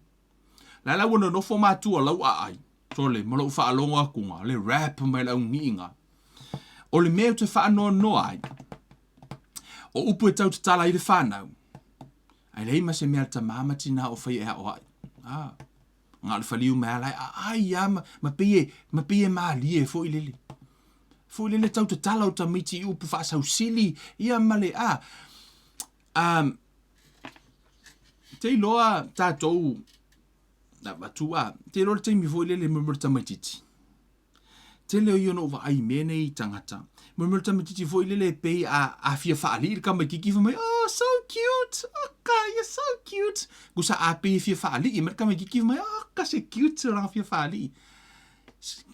La wana nofo mātua lau ai, tole, mo lau whaalongo akunga, le rap mai lau ngiinga. O le meo te whaanoa no ai, o upu e tau te tala I le whanau. Ai lei ma se mea ta mamati na o whai e o ai. Ngā le whaliu mea lai, ma pie maa lie fo I lele. Fo I lele tau te tala o ta miti I upu whaasau sili, ia male te iloa tātou, na matua, te iloa teimi fo I lele murmur ta maititi. Te leo iono wa ai mene I tangata. Murmur ta maititi fo I lele pei a fia whaali, ka mai kiki mai, oh, so cute, okay, you're so cute. Gusa a pei fia whaali, I merka mai kiki mai, oh, ka se cute, ranga fia whaali.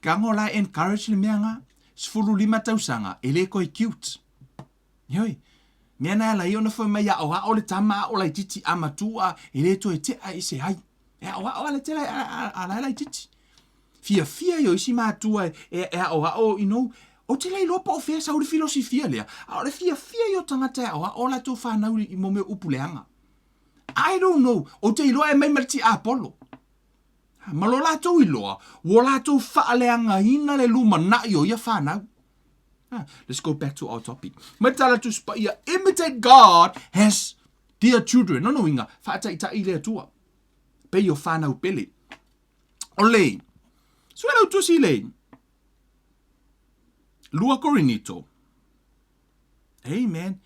Kango la encourage le mea nga, sfuru 5 tausanga, ele koi cute. Yoi, mea na la iona fo mai o le tama o lai titi amatua, ele to e te a ise hai. E o le te a lai titi. Fia yo isi mātua o you know, o te lei lopa o fea sa o le filosofia lea. O le fia yo tangata o la tō whanau I mo me upuleanga. I don't know. O te iloa e mai mariti a Apollo. Malo la tō iloa, wo la tō whaaleanga hina le luma na yo ia whanau. Let's go back to our topic. Matala tu spa ia, imitate God has dear children. No inga, whaatai ta I lea tua. Pe yo whanau pele. O lei. Suela utusi lei. Lua Korinito. Amen.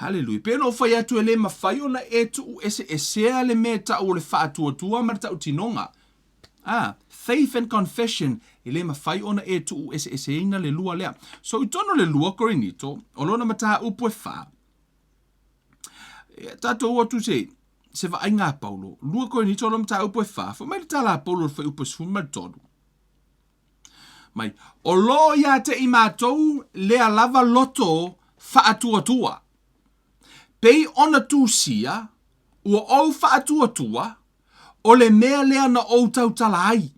Hallelujah. Peno fai atu ele mawhai ona e tu ese sea le me ta o le whaatua ma ta utinonga. Faith and confession ele mawhai ona e tu ese ina le lua lea. So itono le lua korinito, o lona mataha upu e wha. Tato o tu se va ai ngā Paulo. Lua korinito o lona mataha upu e wha. Fa mai le tala Paulo le whai upu e sfuma tonu. Mai, o lo ia te i mātou lea lava loto whaatua. Pei ona tu sia, ua au whaatua, o le mea lea na o tau tala ai.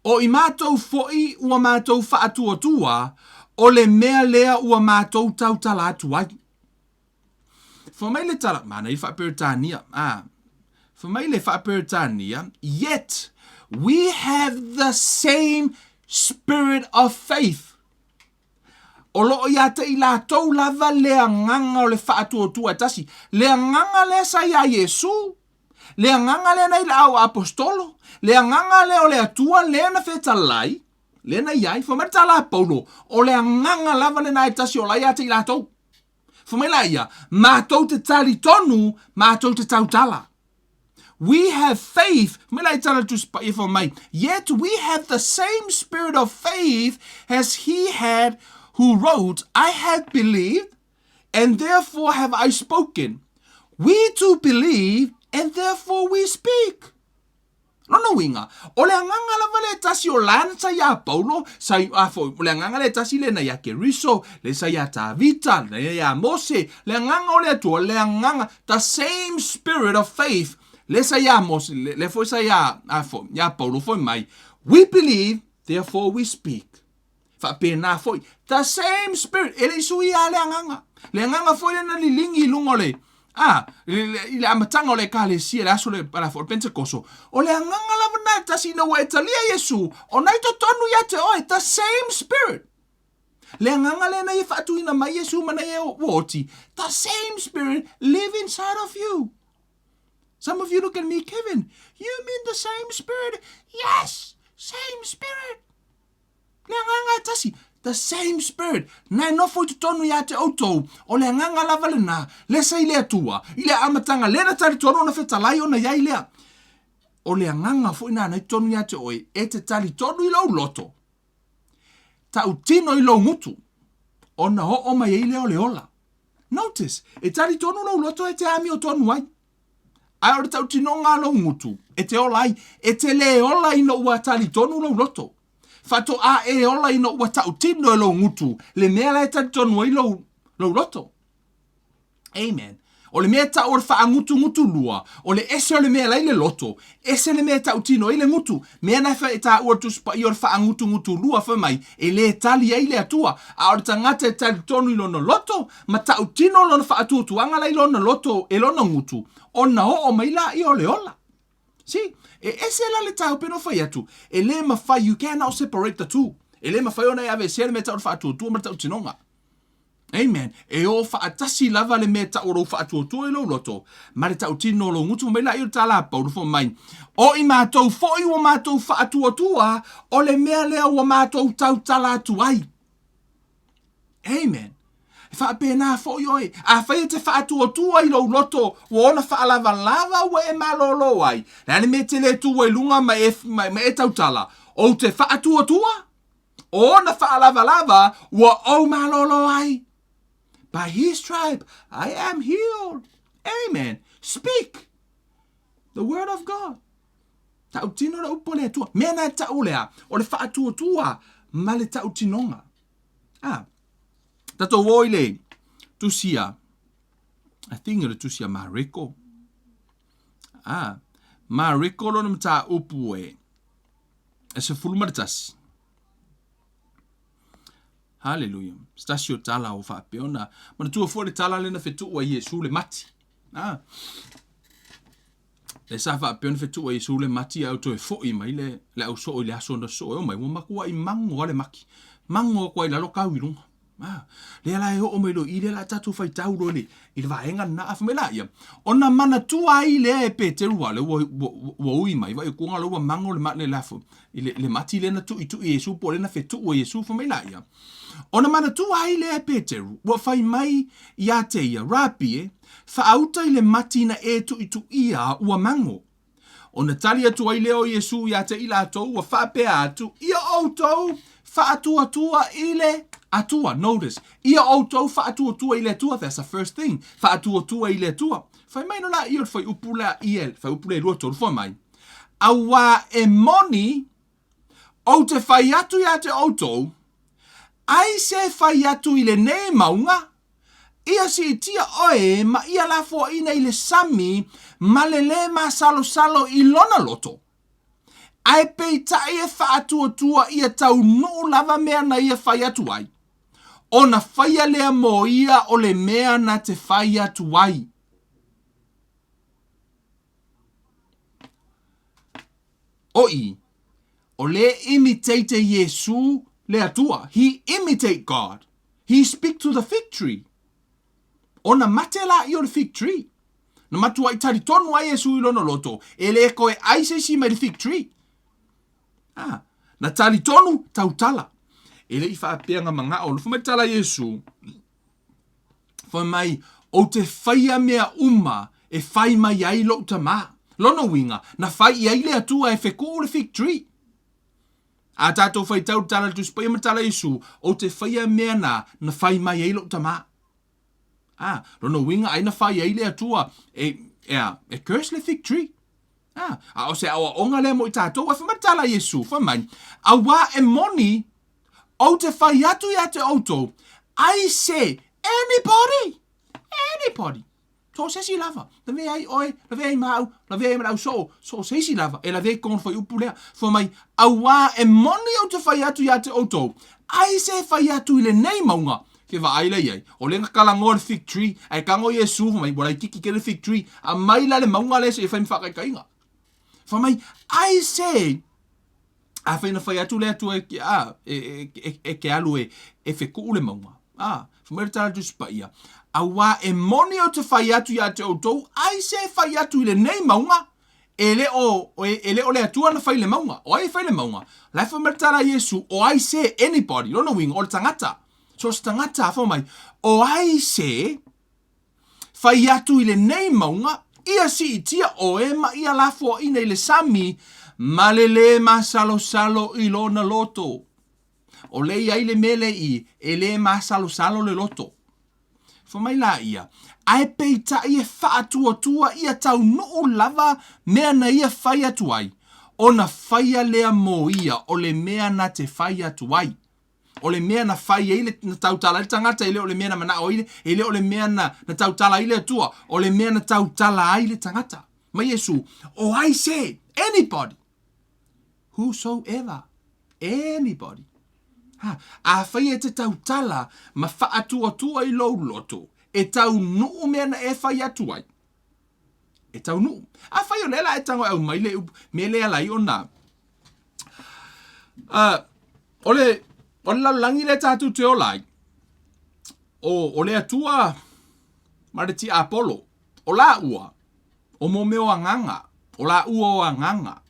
O i mātou foi ua mātou whaatua, o le mea lea ua mātou tau tala atu ai. Whamai le tala, mana i whaaperitania, whamai le whaaperitania, yet we have the same spirit of faith. O loo ia te i la tau lava lea nganga o le whaatua tasi. Lea nganga lea sa ia Yesu. Lea nganga lea na i la au apostolo. Lea nganga lea o lea tua lea na wheta lai. Lea na iai. Whamata la Paulo. O lea nganga lava lea na i tasi o la ia te i la tau. Whamela ia. Mātou te tali tonu. Mātou te tautala. We have faith. Yet we have the same spirit of faith as he had who wrote, I have believed, and therefore have I spoken. We too believe, and therefore we speak. No winga. O le nganga lava le tasi o lansa ya Paulo, sa le nganga le tasi le na ya Keriso, le sa ya Tavita, le ya Mose, le nganga o le tua, le nganga, the same spirit of faith. Le sa ya Mose, le foi sa ya Paulo foi mai. We believe, therefore we speak. Pena foi. The same spirit. Ele sui a le anganga. Le anganga foi na lilingi lungole. Le amatanga o le kalesia le aso le para for Pentecoso. O le anganga la vana tasi na wa etalia Yesu. O nai to tonu ya te oi. The same spirit. Le anganga le na i fatu ina mai Yesu mana e woti. The same spirit live inside of you. Some of you look at me, Kevin. You mean the same spirit? Yes. Same spirit. Le nganga tasi, the same spirit. Nai no foi tonu ya te autou. O le nganga lava le na, le sa ile atua. Ile amatanga, le na tari tono na feta lai o na ia ilea. O le nganga foi na nai tonu ya te oi, e te tali tonu ilo loto. Ta utino ilo ngutu. O na ho o mai ile o le ola. Notice, e tali tonu lo loto e te ami o tonu ai. Ai ora ta utino ngā lo ngutu. E te ola ai, e te le ola ino ua tali tonu lo loto. Fato a e ola ino ua tautino e lo ngutu. Le mea lai tonu ai lo roto. Amen. O le mea ta ora wha ngutu lua. O le ese o le mea lai le loto. Ese le mea tautino ai le ngutu. Mea nai wha e ta ora tuspa i ora wha ngutu lua wha mai. E le tali ai le atua. A ora tangata e tali tonu i lono loto. Ma tautino lona wha atuatuanga lai lona loto e lona ngutu. O na ho o mai la i o le ola. See? E ese la le tau peno fai atu. E le mawhai, you cannot separate the two. E le mawhai ona e ave sere me tau whaatua ma tau tinonga. Amen. E o whaatasi lava le me tau ro whaatua e lo loto. Ma le tau tino lo ngutu mai la i o tala Paulo fo mai. O i mātou foi o mātou whaatua o le mea lea o mātou tau tala atu ai. Amen. Whaapena fo ioi. A whai te whaatua i lo loto. Wona whaalava wa e malolo ai. Nani me te le tua i lunga ma e tautala. O te whaatua. O na whaalava wa o malolo ai. By his stripe, I am healed. Amen. Speak the word of God. Tautino na upole tua. Mena taulea. O le whaatua ma le tautinonga. Tato woile tusia. I think it tusia mariko. Mariko lo mta upue. Ese fulma tas. Hallelujah. Stasio tala o fa peona. Mana tu fo le tala le na fetu wa Yesu le mati. Le sa fa peona fetu wa Yesu le mati au to e fo i mai le au so le aso na so o mai mo makua i mango le maki. Mango ko i la loka wirunga. Le la o me lo I le la tatu fai tau ro le. I le vaenga na afa me la ia. Ona mana tua I le pe te rua le wo ui mai. Vai kunga lo mango le mat le lafu. Le mati le na tu I Yesu po le na fe tu o Yesu fa me la ia. Ona mana tua I le pe te rua. Wa fai mai ia te ia. Rapi fa auta I le mati na tu ia ua mango. Ona tali atu ai leo Yesu ia te ila atou wa fa pe atu. Ia outou fa atua ile atua, notice. Ia outou fa atua ile atua. That's the first thing. Fa atua ile atua. Fai mai no la ia fai upula iel. Fai upula lua tolu fai mai. Awa e moni o te fai atu ia te outou. Ai se fai atu ile ne maunga. Ia si tia oe ma ia la fo ina ile sami ma ma salo I lona loto. Ai peita ia fa atua ia tau no lava mea na ia fai atu ai. Ona faia lea mo ia o le mea na te fai atu ai. Oi, o le imitate Yesu le atua. He imitate God. He speak to the fig tree. Ona matela I o le fig tree. Na matua I tari tonu ai Yesu I lona loto. E le koe aise si mai le fig tree. Na tali tonu tautala. E le I whaapeanga manga o lufu mai tala Yesu. Whai mai o te whaia mea uma e whai mai ai lo tama. Lona winga na whai I ai le atua e wheku o le fig tree. A tātou whai tautala tu spaya matala Yesu o te whaia mea na whai mai ai lo tama. Lona winga ai na whai ai le atua e curse le fig tree. O se awa onga le mo I tātou a whamatala Yesu. Whai mai awa e moni o te whai atu ia te auto. I say anybody. To se si lava. La ve ai oi, la ve ai mau, la ve ai mau so se si lava. E la ve kon fai upulea. Whai mai awa e moni o te whai atu ia te auto. I say whai atu ile nei maunga. Ke wa aile iei. O lenga kalango le fig tree. Ai kango Yesu mai wala I kiki ke le fig tree. A mai la le maunga le se e whai mwhaka kainga. Wha mai, I say, a whaina whai atu le atu e ke alu e wheku le maunga. Wha mai tala tu spaia. A wā e moni o te whai atu ia te outou, I say whai atu ile nei maunga. Ele o le atua na whai le maunga. O ai whai le maunga. Lai wha mai tala Yesu, o I say anybody, lona wing, o le tangata. So se tangata, wha mai, o I say, whai atu ile nei maunga, ia si I tia oe ma ia lafo ina ile sami ma ma salo I lona loto. O le ia ile mele I e le ma salo le loto. Fa mai la ia. Ai peita ia wha tua ia tau nuu lava mea na ia whai atu ai. O na whaia lea mo ia o le mea na te whai atu ai. O le mea na whai ile na tautala ile tangata ile o le mea na mana o ile o le mea na tautala ile atua. O le mea na tautala ile tangata. Ma Yesu, o I say, anybody, whosoever, anybody. A whai e te tautala ma wha atua I lou loto. E tau nuu mea na e whai atu ai. E tau nuu. A whai o lela e tango au mai le me le alai o na. O le langi le tātou te olai. O le atua mariti Apollo. O la ua. O mo meo anganga. O la ua o anganga.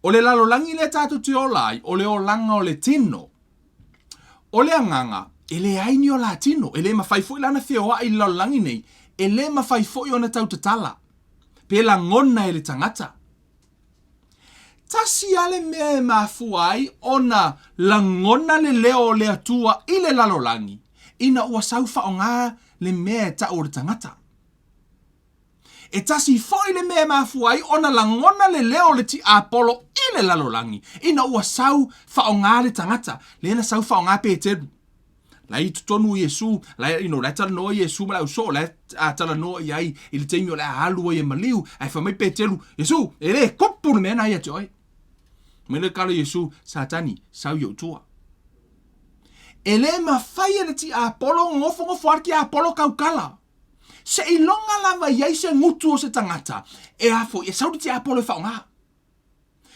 O le lalo langi le tātou te olai. O le o langa o le tino. O le anganga. E le aini o la tino. E le mawhaifo I lana whioa I lalo langi nei. E le mawhaifo I ona tautatala. Pe la ngona e le tangata. Tasi ale mea mafuai ona langona le leo le atua I le lalolangi. Ina ua saufa o ngā le mea ta o le tangata. E tasi foi le mea mafuai ona langona le leo le ti Apollo I le lalolangi. Ina ua saufa o ngā le tangata. Le na saufa o ngā Peteru. Lai tutonu Yesu, lai lai tala no Yesu ma lau so, lai tala no iai I le teimi o le alu e maliu, ai whamai Peteru, Yesu, e le kopu le mea na ia te oi. Mele kala Yesu, satani, sau yo tua. E le mawhai e le ti Apollo, ngofo arki Apollo kaukala. Se I longa lava iai se ngutu o se tangata, e afo, e sau ti Apollo e whaonga.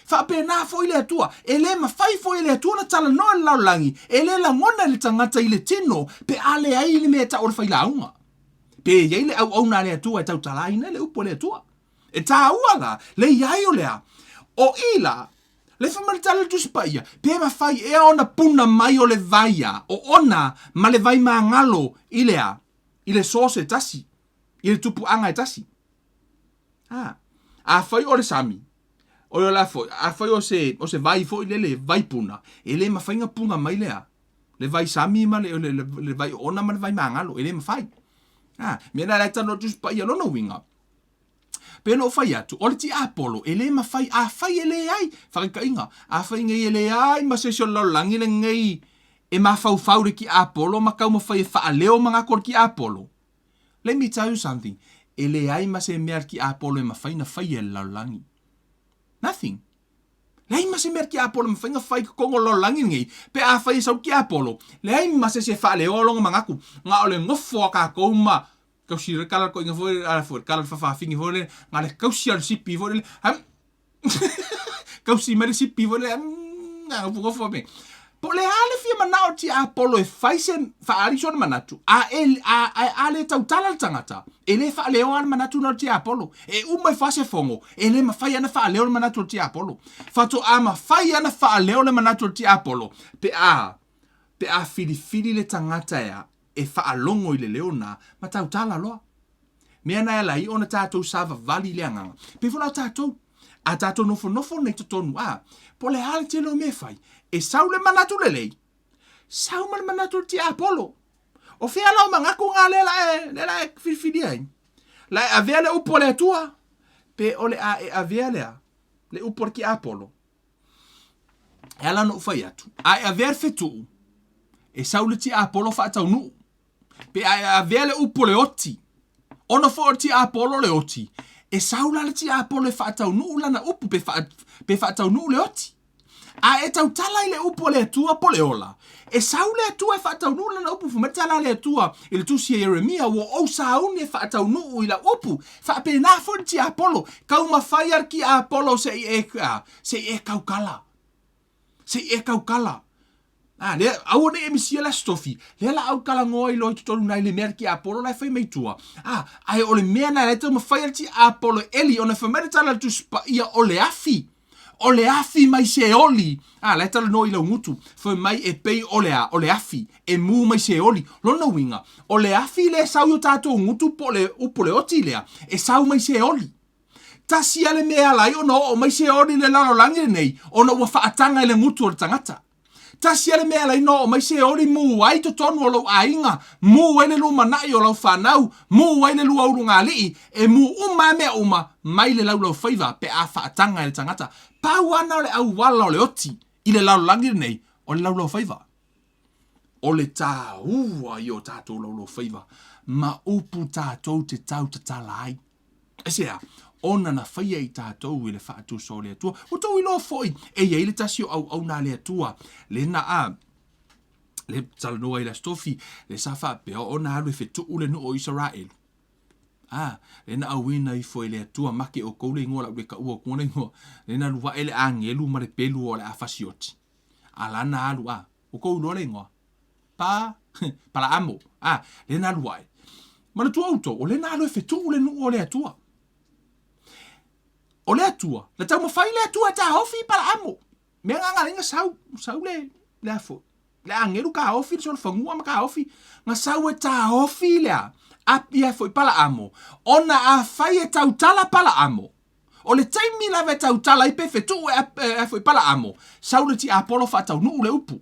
Whapena fo ile atua. E le mawhai fo ile atua na tala noa laulangi. E le la ngona le tangata ile tino. Pe ale ai le mea ta o le whailaunga. Pe iei le au na le atua e tau talaina le upo le atua. E tā ua la, le iai o lea. O ila, le whamaritala tu spaia. Pe mawhai e ona puna mai o le vaia. O ona ma le vai maa ngalo ilea. Ile sose e tasi. Ile tupu anga e tasi. A whai o le sami. O la fo, a fai o se vai fo le vai puna. E le mawhainga punga mai lea. Le vai sami ma le vai ona ma le vai mangalo. E le mawhai. Mena la tano tu pa ia lona winga. Pe no fai atu. O le ti Apollo. E le mawhai a fai e le ai. Whakainga. A fai ngai e le ai. Ma se sio laulangi le ngai. E ma fau re ki Apollo. Ma kau ma fai e wha leo mga kor ki Apollo. Let me tell you something. E le ai ma se mea ki Apollo e ma fai na fai e laulangi. Nothing. Lei ma se mer ki Apollo ma whainga whai kongo lo langi ngi. Pe a whai sau ki Apollo. Lei ma se whale o longa mangaku. Nga ole ngofo a ka kouma. Kausi re kala ko inga fore. Ala fore. Kala whawhawhingi fore. Nga le kausi al sipi fore. Kausi mare sipi fore. Nga ngofo me. Po le ale fia manao ti Apollo e whai se whaari sona manatu. A le tau tala tangata. E le wha leo ana manatu na ti Apollo. E umai whase fongo. E le mawhai ana wha leo na manatu ti Apollo. Whato a mawhai ana wha leo na manatu ti Apollo. Pe a fili le tangata ea. E wha longo i le leo na. Ma tau tala loa. Mea na ela i ona tātou sava vali le anganga. Pe whanau tātou. A tātou nofo nei tonu. Po le hale te lo me whai. E sau le manatu le lei. Sau le manatu ti Apollo. O fea lau mangaku ngā le la e whiwhiri ai. La e avea le upo le atua. Pe o le a e avea lea. Le upo ki Apollo. E ala no whai atu. A e avea whetu. E sau le ti Apollo whaatau nu. Pe a e avea le upo le oti. Ona fo ti Apollo le oti. E sau la le ti Apollo e whaatau nu lana upu pe whaatau nu le oti. A e tau tala i le upo le atua po le ola. E sau le atua e whaatau nu lana upu fumatala le atua i le tusi Jeremia wo o sauni e whaatau nu i la upu. Whaape nā fo ti Apollo. Kau mawhai ar ki Apollo se e kaukala. Se e kaukala. Le au ne emisia la stofi. Le la au kala ngoa i loi tutolu nai le mea ki Apollo la whai meitua. Ai o le mea na le tau mawhai ar ti Apollo eli o na whamaritala tu spa ia o le afi. O le afi mai se oli. Le tala no i lau ngutu. Fai mai e pei o le afi. E mu mai se oli. Lona winga. O le afi le sau yo tātou ngutu po le upo le oti lea. E sau mai se oli. Tasi ale mea lai o no o mai se oli le lalo langi nei. O no wa whaatanga i le ngutu o le tangata. Tasi ale mea lai no o mai se oli mu ai to tonu o lau ainga. Mu ene lu manai o lau whanau. Mu ene lu auru ngā lii. E mu mea mai le lau whaiva pe a whaatanga i le tangata. Pau ana o le au wala o le oti. I le lau langi nei. O le lau whaiva. O le tā ua i o tātou lau whaiva. Ma upu tātou te tau te tala ai. E sea, ona na whaia i tātou i le whaatu so le atua. O tau i lo foi. E ia i le tasi o au na le atua. Le na le talanoa i la stofi. Le safa peo o na alu e whetu ule nu o Israel. Le na awina i foi le atua make o koule ingoa la weka ua kuona ingoa. Le na luwa ele angelu ma le pelu o le afasioti. Alana alu o kou lole ingoa. Pala amo. Le na luwa e. Mana tua auto, o le na alu e whetu ule nu o le atua. O le atua. Le tau mawhai le atua ta hofi pala amo. Mea nganga inga sau le afo. Le angelu ka hofi, so le whangua ma ka hofi. Nga sau e ta hofi lea. Apia foi pala amo. Ona a whai e tau tala pala amo. O le taimi lawe tau tala i pe whetu e foi pala amo. Saule ti Apollo whatau nuu le upu.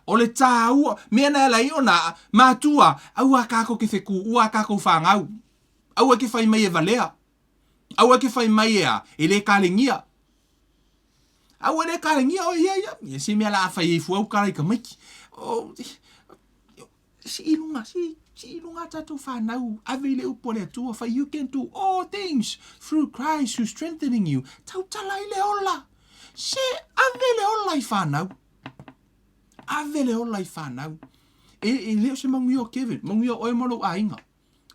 O le tā ua. Mea na lai ona mātua. Au a kako ke wheku. Ua a kako whangau. Au a ke whai mai e valea. Au a ke whai mai e le kālengia. Au a le kālengia o ia. Si mea la a whai e fuau kārai ka maiki. Si ilunga tātou whanau, avele upo le atua, for you can do all things through Christ who's strengthening you. Tau tala i le ola. Se avele ola i whanau. Avele ola i whanau. E leo se mangui o Kevin, mangui o oe malo a inga.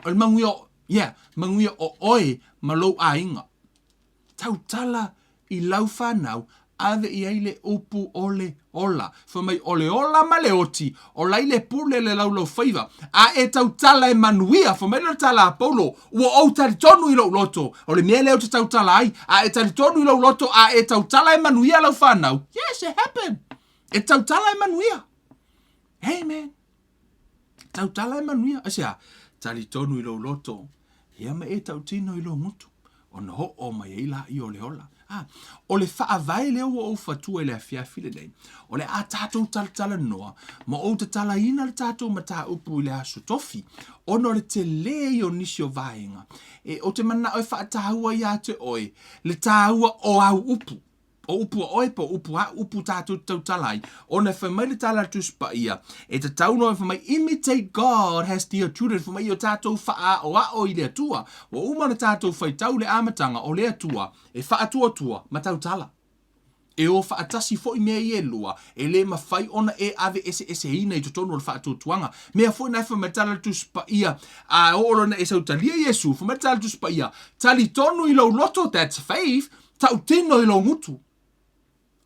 O mangui o oe malo a inga. Tau tala I lau whanau, ave I aile upu ole ola. Whamai ole ola ma le oti, o laile pule le lau lau whaiva. A e tau tala e manuia, whamai le tala a paulo, ua au tari tonu I lau loto. O le mea leo te tau tala ai, a e tari tonu I lau loto, a e tau tala e manuia lau whanau. Yes, it happened. E tau tala e manuia. Amen. Tau tala e manuia. Asia, tari tonu I lau loto. Ia me e tau tino I lau mutu. O na ho o mai eila I ole ola. O le whaavai leo o fatua le afiafi le nei. O le a tātou tala noa. Ma o te tala ina le tātou ma tā upu I le asu tofi. O no le te le o nisi o vaenga. E o te mana o whaatahua ia te oe. Le tāua o au upu. O upu o oe po upu ha upu tātou tau talai. O na whamai le tala tuspa ia. E te tauno e whamai imitate God has dear children. Whamai o tātou wha o a o I le atua. O umana tātou whai tau le amatanga o le atua. E wha atua tua ma tau tala. E o wha atasi fo I mea I e lua. E le ma whai ona e ave ese ina I totono o le wha atua tuanga. Mea fo na whamai tala tuspa ia. A o olo na e sau talia Yesu. Whamai tala tuspa ia. Tali tonu I lau loto, that's faith. Tau tino I lau ngutu.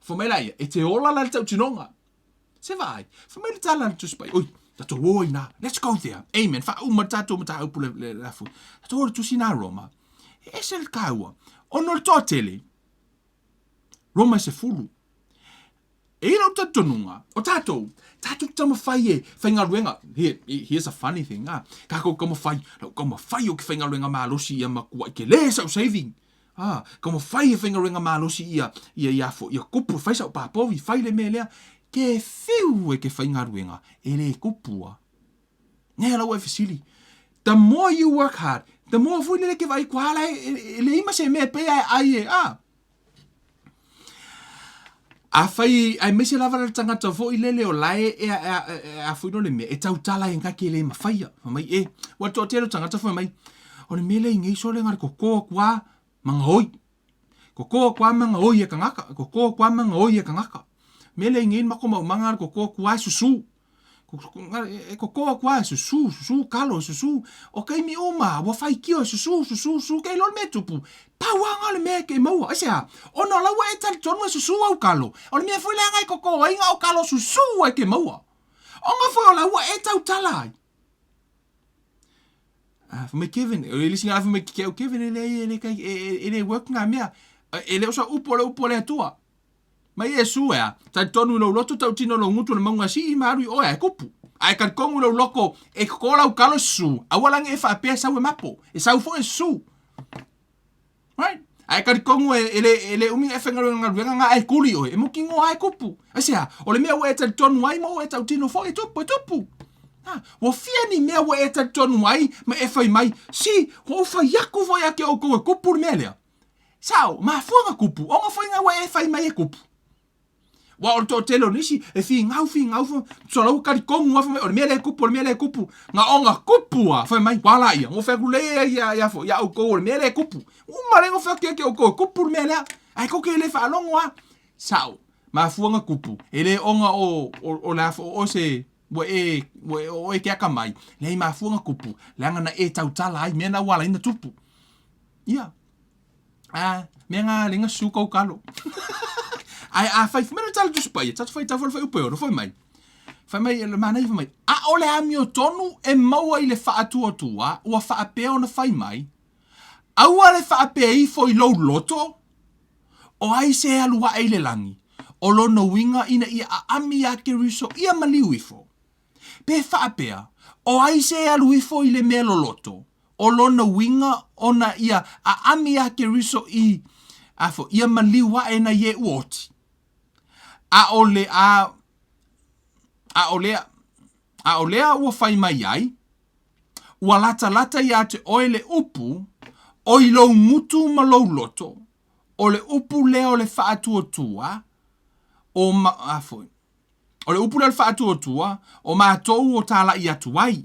Whamelaia, e te ola la tau tinonga. Se vai, whamela tala na tuspai. Oi, tato oi na, let's go there. Amen, wha uma tato ma ta upu le rafu. Tato ora tusi na Roma. E se le kaua. Ono le toa tele. Roma se fulu. E ina o tatonunga. O tato tama whai e. Whainga ruenga. Here's a funny thing. Kako kama whai. Kama whai o ki whainga ruenga maa losi ia makua. Ke le sau saving. Kama whai e whainga ringa mālosi ia fo, ia kupu, whai sa o pāpovi, whai le mea lea, ke whiu e ke whainga ruenga, e le kupua. Nea lau e whisili. The more you work hard, the more fui le ke vai kuala, e le ima se mea pea ai e, A whai, ai mese lava la tangata fo I lele o lae a fui no le mea, e tau tala e ngaki e le ma whaia. Whamai e, wato o tero tangata whamai, o le mele I ngei so le ngari ko koa kua, manga hoi. Ko koa kua manga hoi e kangaka. Ko koa kua manga hoi e kangaka. Mele ingin mako maumanga ko koa kua susu. Ko koa kua susu kalo susu. O kai mi oma, wa fai kio susu kei lol me tupu. Pauanga le me ke maua. Asea, ono lawa e tali tonu e susu au kalo. O le mea fui leanga e ko koa inga au kalo susu e ke maua. Onga fui o lawa e tau talai. From Kevin, listening out from Kevin, ele working a mea, ele osa upo le tua. Mai e sua, tai tonu lo loto tau tino lo ngutu le maunga si I maru o e kupu. Ai kan kongu lo loko e kola u kalo su. Awalang e fa pe sa we mapo. E sa fo e su. Right? Ai kan kongu ele umi e fenga nga ai kuli o e mukingo ai kupu. Asia, o le mea we tai tonu ai mo e tau tino fo e tupu. Wa fia ni mea wa e tonu mai, ma e whai mai, si, ho whai yaku voi ake o koe kupu mea lea. Sao, ma fuanga kupu, o nga whainga wa e whai mai e kupu. Wa o to telo nisi, e fi ngau, so lau kari kongu wa whai, o mea le kupu, nga o nga kupu a, whai mai, wala ia, ngo whaku lea ia o koe, o mea le kupu. Uma rengo whaki ake o koe kupu mea lea, ai koke le whaalongo a. Sao, ma fuanga kupu, ele onga o la o se, Wa e ke aka mai. Lei mafuanga kupu. Leanga na e tau tala ai. Mea na wala ina tupu. Ia. Mea ngā lenga suka o kalo. Ai whai. Mena tala tu spai. Tatu whai tawhara whai upeo. Whai mai. Whai mai. Mana i whai mai. A ole ami o tonu e maua I le whaatua tua. Ua whaapea ona whai mai. Aua le whaapea I fo I lou loto. O ai se alua ai le langi. O lono winga ina ia a ami a ke riso. Ia maliu ifo. Pe whaapea, o ai se alu ifo I le mea loloto, o lona winga ona ia a ami ake riso I, afo, ia maliwa e na ye uoti. A olea ua whai mai ai, ua lata ia te oile upu, o I lou mutu ma lou loto, o le upu leo le whaatua tua, afo, o le upule al whaatua tua, o mātou o tāla I atuai.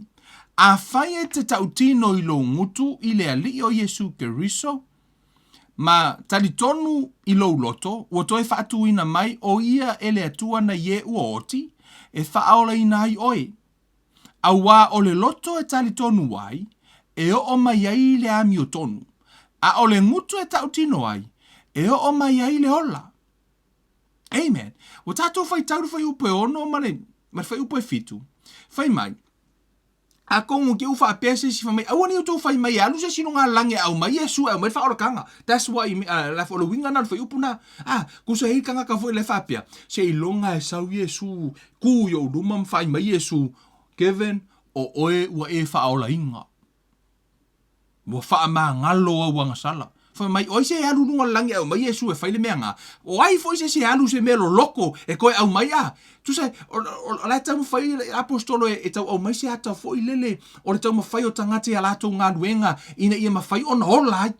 A whai e te tautino I lo ngutu I le ali o Yesu Keriso, ma talitonu I lo loto, ua toi whaatuina mai o ia e le atua na ye uoti, e whaaola ina ai oe. A wā o le loto e talitonu wai, e o mai ai le ami o tonu. A o le ngutu e tautino ai, E o mai ai le ola. Amen. O tātou whai tauru whai upo e ono mare, mare whai upo e fitu. Whai mai. A kongo ke ufa apese si whamai. Awani uto whai mai alu se sino ngā lange au mai e su au mai wha ora kanga. That's why la wha winga na whai upo na. Kusa hei kanga ka whai le whapea. Se ilonga e sau Yesu. Ku yo rumam whai mai Yesu. Kevin o oe ua e wha ola inga. Wa wha maa ngalo au wanga sala. Whai mai oi se alu nunga lange au mai Yesu e whaile mea ngā. O ai foi se alu se melo loko e koe au mai a. Tu sai, o la tau mawhai apostolo e tau au mai se ata foi lele. O le tau mawhai o tangate a lato ngā duenga ina ia mawhai o na ola ai.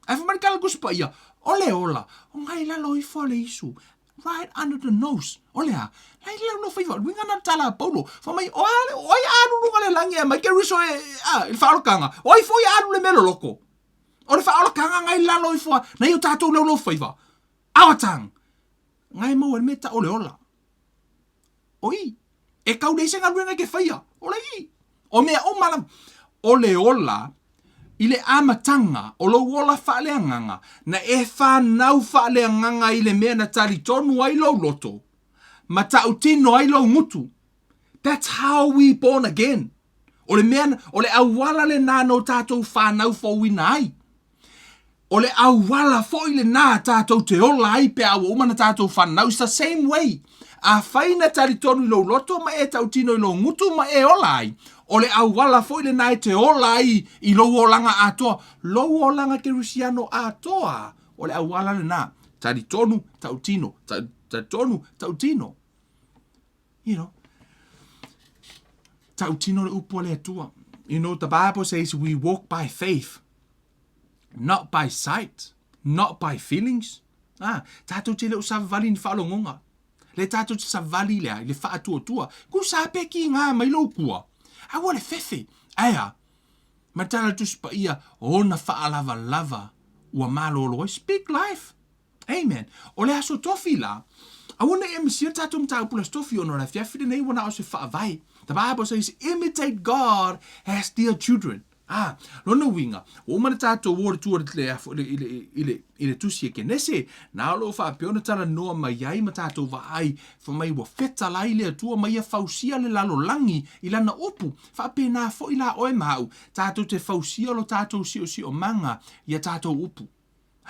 Ai whamari kala kuspa ia. Ole ola. O ngai lalo i whale isu. Right under the nose. Ole ha. Lai lau no whaiwa. Winga na tala paulo. Whamai oi alu nunga le lange a mai ke riso il whaolokanga. Oi foi alu le melo loko. O le whaolokanga ngai lalo i wha. Nei o tātou lau whaiwa. Awatang. Ngai mau e meta ole ola. Oi, e kau nei senga ruenga ke whaia. Ole i. O mea o malam. O le ola, i le amatanga, o lo ola whaaleanganga, na e whanau whaaleanganga i le mea na tari tonu ai lau loto. Ma tau tino ai lau ngutu. That's how we born again. O le mea, o le awala le nāno tātou whanau fōwina ai. O le awala fo i le nā tātou te ola ai pe awa umana tātou whanau. It's the same way. A whaina tari tonu i lo loto ma e tau tino i lo ngutu ma e ola ai. O le awala fo i le nā te ola ai i lo olanga atoa. Lo olanga ke rusiano atoa. O le awala le nā. Tari tonu, tau tino. Tari tonu, tau tino. You know. Tau tino le upo le atua. You know, the Bible says we walk by faith. Not by sight. Not by feelings. Tātou te leo savali ni whaalongonga. Le tātou te savali lea, le whaatua. Ku sape ki ngā mai kua. Awa le fefe. Aia. Matala tu spa ia, ona whaalava. Ua malolo. Speak life. Amen. O le aso tofi la. Awana e misia tātou mta upula stofi ono la fiafide nei wana o se whaavai. The Bible says, imitate God as dear children. Lona winga. O mana tātou wore tua le tusi e ke nese. Nā lo wha peona tala noa mai ai ma tātou wa ai. Wha mai wa feta lai lea tua mai a fausia le lalo langi i lana upu. Wha pe nā fo i la oe mau. Tātou te fausia lo tātou si o manga i a tātou upu.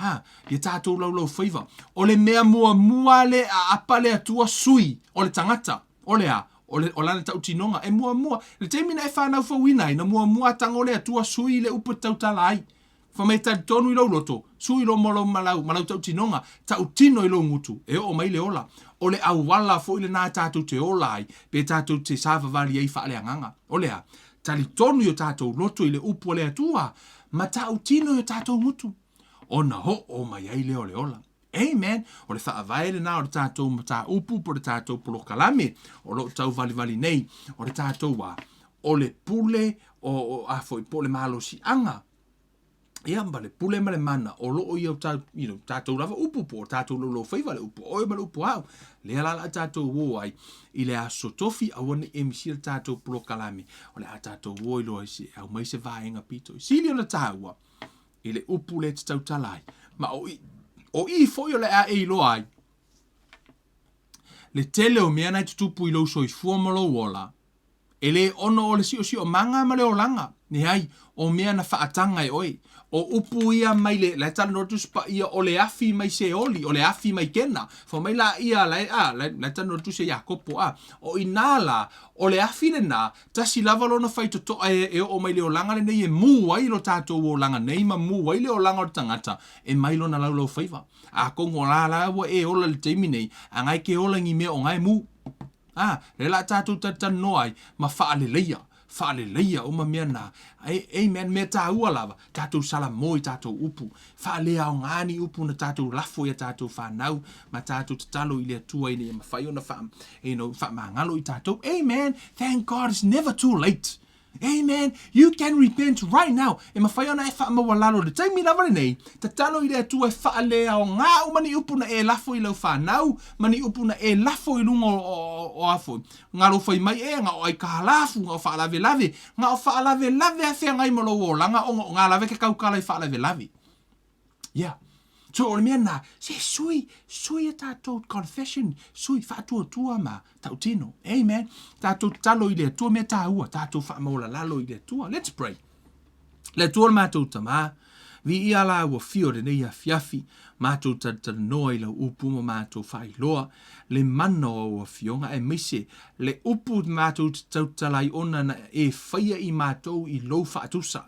I a tātou lau whaiva. O le mea mua le a apa le atua sui. O le tangata. O le a. O lana tau tinonga, e mua. Le teimina e whanau whawina i na mua tango le atua sui le upa tau tala ai. Whamei tari tonu i lau loto, sui lo malau tau tinonga, tau tino i lau ngutu, e o mai le ola. O le awala fo i le nā tātou te ola ai, pe tātou te sāwawari ei whaaleanganga. O lea, tari tonu i o tātou loto i le upu le atua, ma tau tino i o tātou ngutu. O na ho o mai ei le ola. Amen. O le whaavaere nā o le tātou mata upu po le tātou polo kalame. O lo tau vali nei. O le tātou wa. O le pule o afoi po le malo si anga. Ia mba le pule ma le mana. O lo o iau tātou lava upu po. Tātou lo whaiva le upu. Oe ma le upu au. Le alala tātou wo ai. I le aso tofi a wane emisi le tātou polo kalame. O le a tātou wo i loa si. Au mai se vaenga pito. Sili o na tāua. I le upu le tātou talai. Ma o i foi o le a e loa ai. Le tele o mea nai tutupu i lo so i fuamalo wola. E le ono o le si o manga ma le o langa. Ni hai, o mea na whaatanga e oi. O upu ia mai le tala notus pa ia o le afi mai se oli, o le afi mai kena. Fo mai la ia le tala notus e Jakopo a. O inala, o le afi le na, tasi lava lona fai to e o mai le o langa le nei e mua i lo tātou o langa nei ma mua i le o langa o tangata. E mai lona lau faiva. A kongo la wa e ola le teimi nei, a ngai ke ola ngi mea o ngai mu. Le la tātou tatanoai, ma whaale leia o ma mea nā. Amen, mea tā ua lava. Tātou salamoi, tātou upu. Whaale au ngāni upu na tātou lafo ia tātou whanau. Ma tātou tatalo i lea tua i ne ma whai ona whamangalo i tātou. Amen, thank God it's never too late. Amen. You can repent right now. E mawhai ona e whaamawalalo. Le taimi lava nei, tatalo i lea tua e whaale au ngā umani upu na e lafo i lau whanau. Mani upu na e lafo i lungo o afo. Ngā lo whai mai e, ngā o ai kahalafu, ngā o whaalave lave. Ngā o whaalave a whea ngai malo o langa o ngā lave ke kaukala i whaalave lave. Yeah. So o le mea na, se sui a tātou confession, sui whaatua ma tau tino. Amen. Tātou talo i le atua mea tāua, tātou whaamaola lalo i le atua. Let's pray. Le atua le mātou tamā, vi ia la ua fio le nei a fiafi, mātou noa i lau upu ma mātou whailoa, le mana o ua fionga e mise, le upu mātou talai ona na e whaia i mātou i lou whaatusa.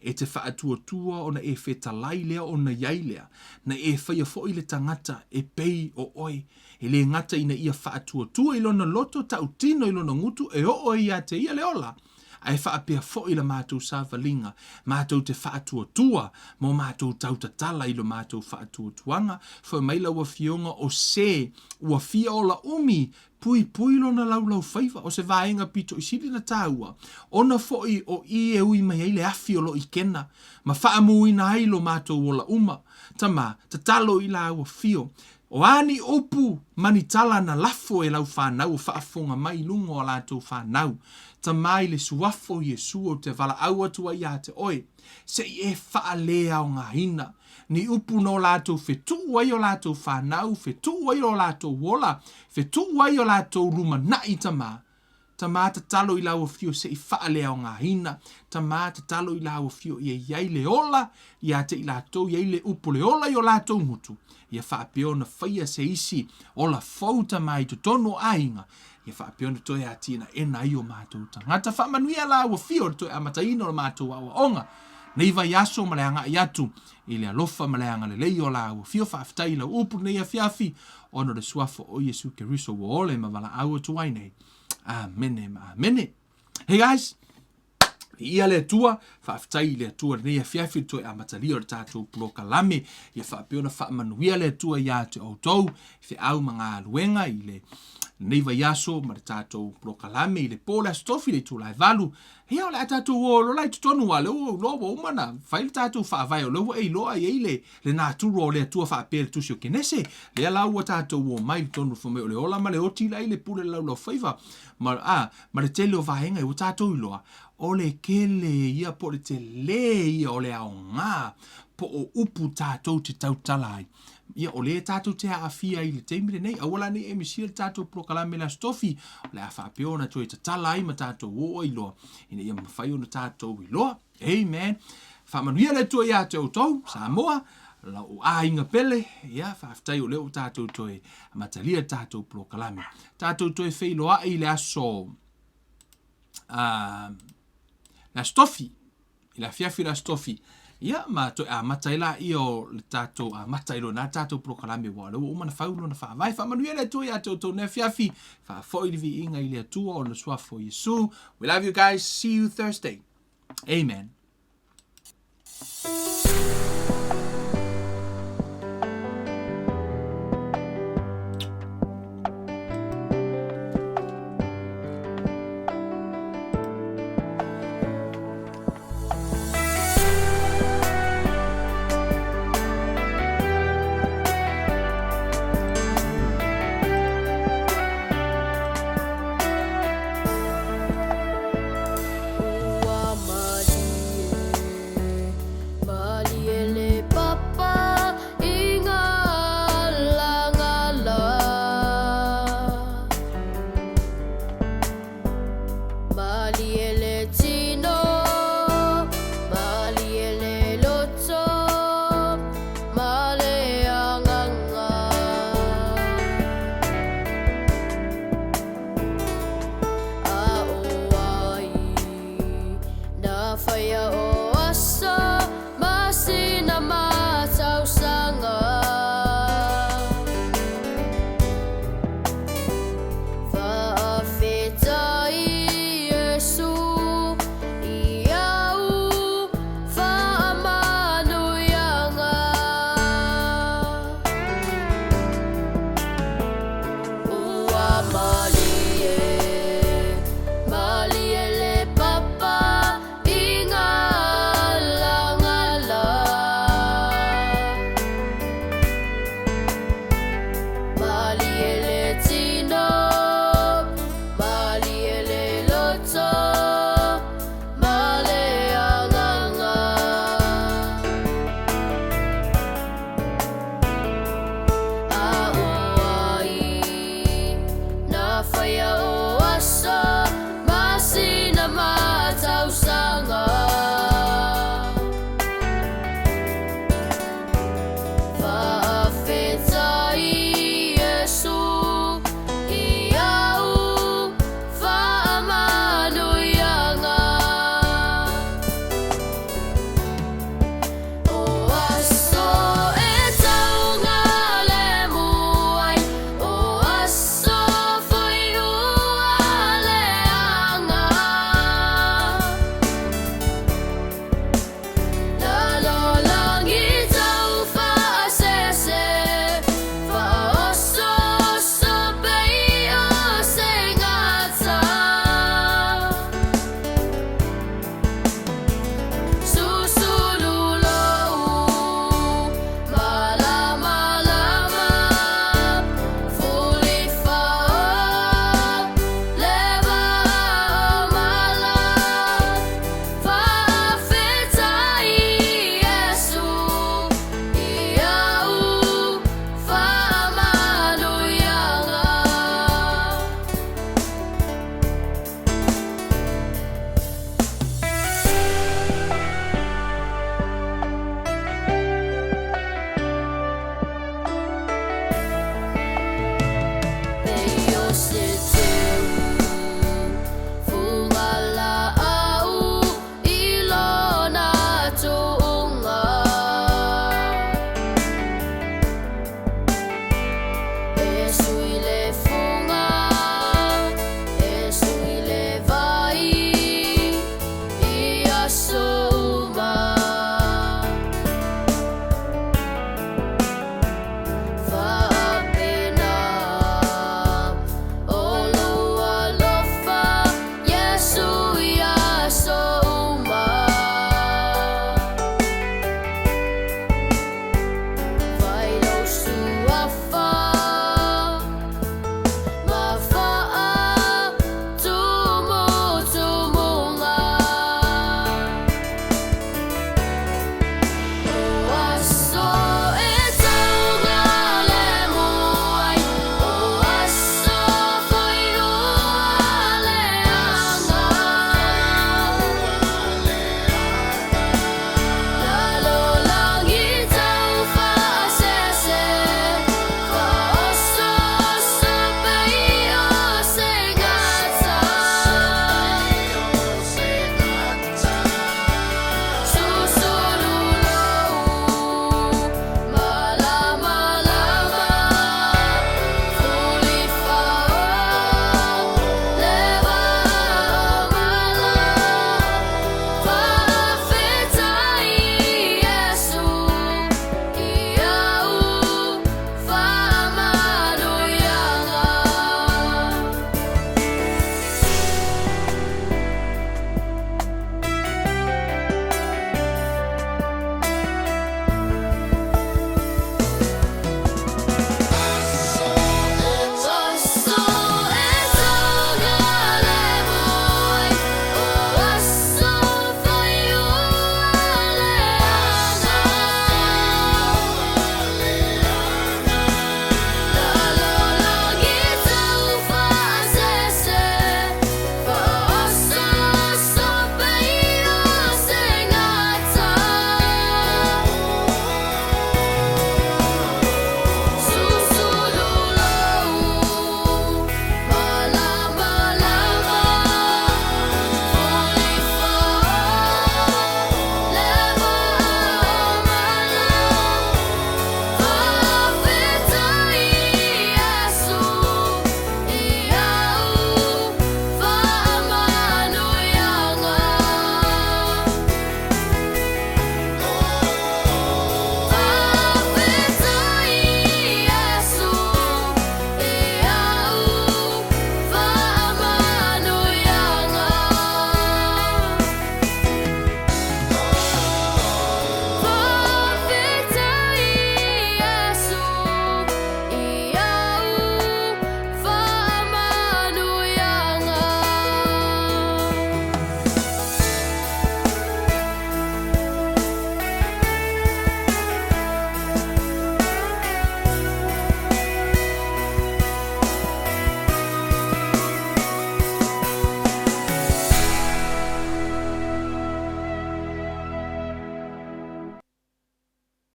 E te whaatua ona e whetalai lea ona iai lea, na e whaia fo i le tangata e pei o oi, e le ngata ina ia whaatua i lona loto tau tino i lona ngutu e o oi a te ia le ola. Ai whaapea fo i la mātou sāwalinga, mātou te whaatua, mo mātou tautatala i lo mātou whaatuanga, fo maila ua fionga o se, ua fia o la umi, pui lona laulau whaiva, o se vaenga pito i siri na tāua, ona fo i o i e ui mai eile afi o lo i kena, ma whaamu ina ai lo mātou o la uma, tama, ta talo i la ua fio, o ani opu manitala na lafo e lau whanau, whaafonga mai lungo o lātou whanau, ta mai le suafo Yesu o te wala aua tua ia te oe, se i e whaalea o ngā hina, ni upu no lātou whetu wai o lātou whanau, whetu wai o lātou wola, whetu wai o lātou ruma nai ta mā ta talo i lau fio se i whaalea o ngā hina, ta mā ta talo i lau fio i e iai le ola, i a te i lātou, iai le upu le ola i o lātou mutu, i a whaapeo na whaia se isi, o la fauta mai tu tono ainga, ia whaapiona toi a tina e nai o mātou ta. Ngata whamanuia la ua fio toi a mataina o mātou awa onga. Nei vai aso ma le anga i atu, i le alofa ma le anga le lei o la ua fio whaafitai la upu nei a fiafi, ono le suafo o Yesu Keriso wa ole ma wala aua tuai nei. Amene ma amene. Hey guys, ia le tua, whaafitai le tua nei a fiafi toi a matalia o le tātou plokalame, ia whaapiona whaamanuia le tua i a te outou, i au mga luenga i le nei vai aso ma le tātou plokalame i le pōle astofi le tūlai valu. Hea o le a tātou o lo lai tutonu a leo loa umana. Whai le tātou whaavai o loa ei loa i eile le nā turo o le atua whaapere tusi o kenese. Le alau a tātou o mai tonu whamai o le ola ma le oti lai le pule lau lau whaiva. Ma le tele o vahenga i o tātou i loa. O le kele ia po le tele ia o le ao ngā po o upu tātou te tautalai. Ia o le tātou te haafia i le teimire nei, awala nei e misia le tātou prokalame la stofi, le a whaapeona toi ta talai ma tātou o iloa, ina ia mawhai o na tātou iloa, amen. Whaamanuia le toi a te outou, Samoa, la o a inga pele, ia whaaftai o leo tātou toi, matalia tātou prokalame. Tātou toi whailoa i le aso, la stofi, i la fiafi la stofi, ia ma to a mataila i o le tātou a matailo na tātou prokalame wa lo umana faulo na whaavai whamanuia le tui a tōtou ne fiafi whaafoirivi inga i le atua o na suafo Yesu. We love you guys. See you Thursday. Amen. Fire